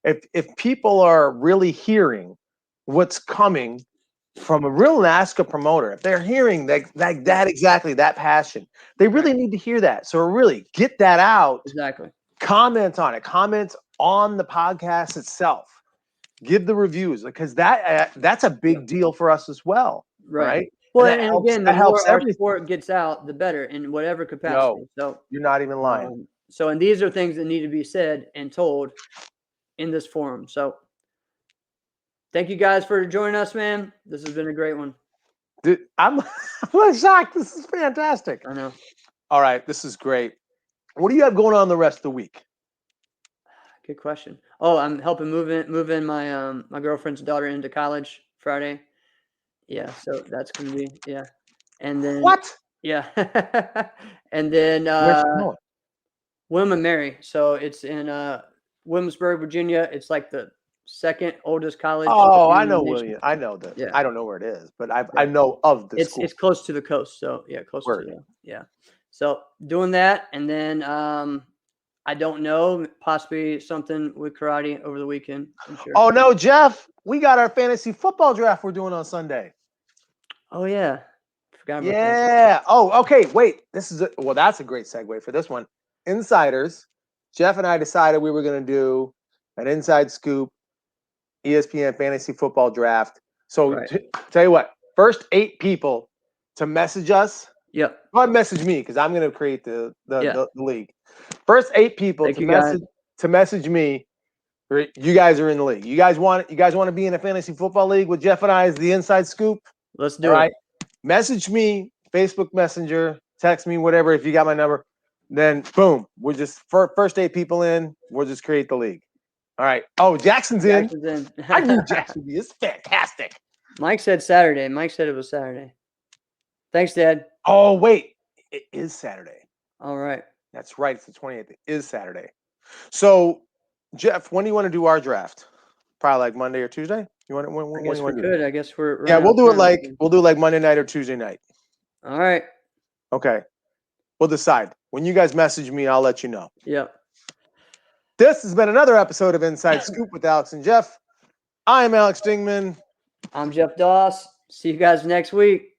if people are really hearing what's coming from a real NASCAR promoter, if they're hearing that exactly that passion, they really need to hear that. So really get that out. Exactly. Comment on it. Comment on the podcast itself. Give the reviews because that's a big deal for us as well. Right. Well, and again, the more our sport gets out, the better in whatever capacity. So you're not even lying. And these are things that need to be said and told in this forum. So thank you guys for joining us, man. This has been a great one. Dude, I'm shocked. This is fantastic. I know. All right, this is great. What do you have going on the rest of the week? Good question. Oh, I'm helping move in my my girlfriend's daughter into college Friday. Yeah, so that's gonna be and then what? Yeah, and then William and Mary. So it's in Williamsburg, Virginia. It's like the second oldest college. Oh, I know William. I know that. Yeah. I don't know where it is, but I know of the school. It's close to the coast. So close to So doing that, and then I don't know, possibly something with karate over the weekend. I'm sure. Oh no, Jeff, we got our fantasy football draft we're doing on Sunday. Oh yeah, forgot about that. Oh, okay. Wait, that's a great segue for this one. Insiders. Jeff and I decided we were going to do an inside scoop ESPN fantasy football draft. So tell you what, first 8 people to message us. Yep. Go ahead and message me because I'm going to create the league. First 8 people to message me. You guys are in the league. You guys want to be in a fantasy football league with Jeff and I as the inside scoop? Let's do it. Message me, Facebook Messenger, text me, whatever. If you got my number, then boom, we're just first 8 people in. We'll just create the league. All right. Oh, Jackson's in. I knew Jackson would be. It's fantastic. Mike said Saturday. Mike said it was Saturday. Thanks, Dad. Oh, wait. It is Saturday. All right. That's right. It's the 28th. It is Saturday. So, Jeff, when do you want to do our draft? Probably like Monday or Tuesday? You want? I guess we could. I guess we're yeah. We'll do it like Monday night or Tuesday night. All right. Okay. We'll decide. When you guys message me, I'll let you know. Yep. This has been another episode of Inside Scoop with Alex and Jeff. I am Alex Dingman. I'm Jeff Doss. See you guys next week.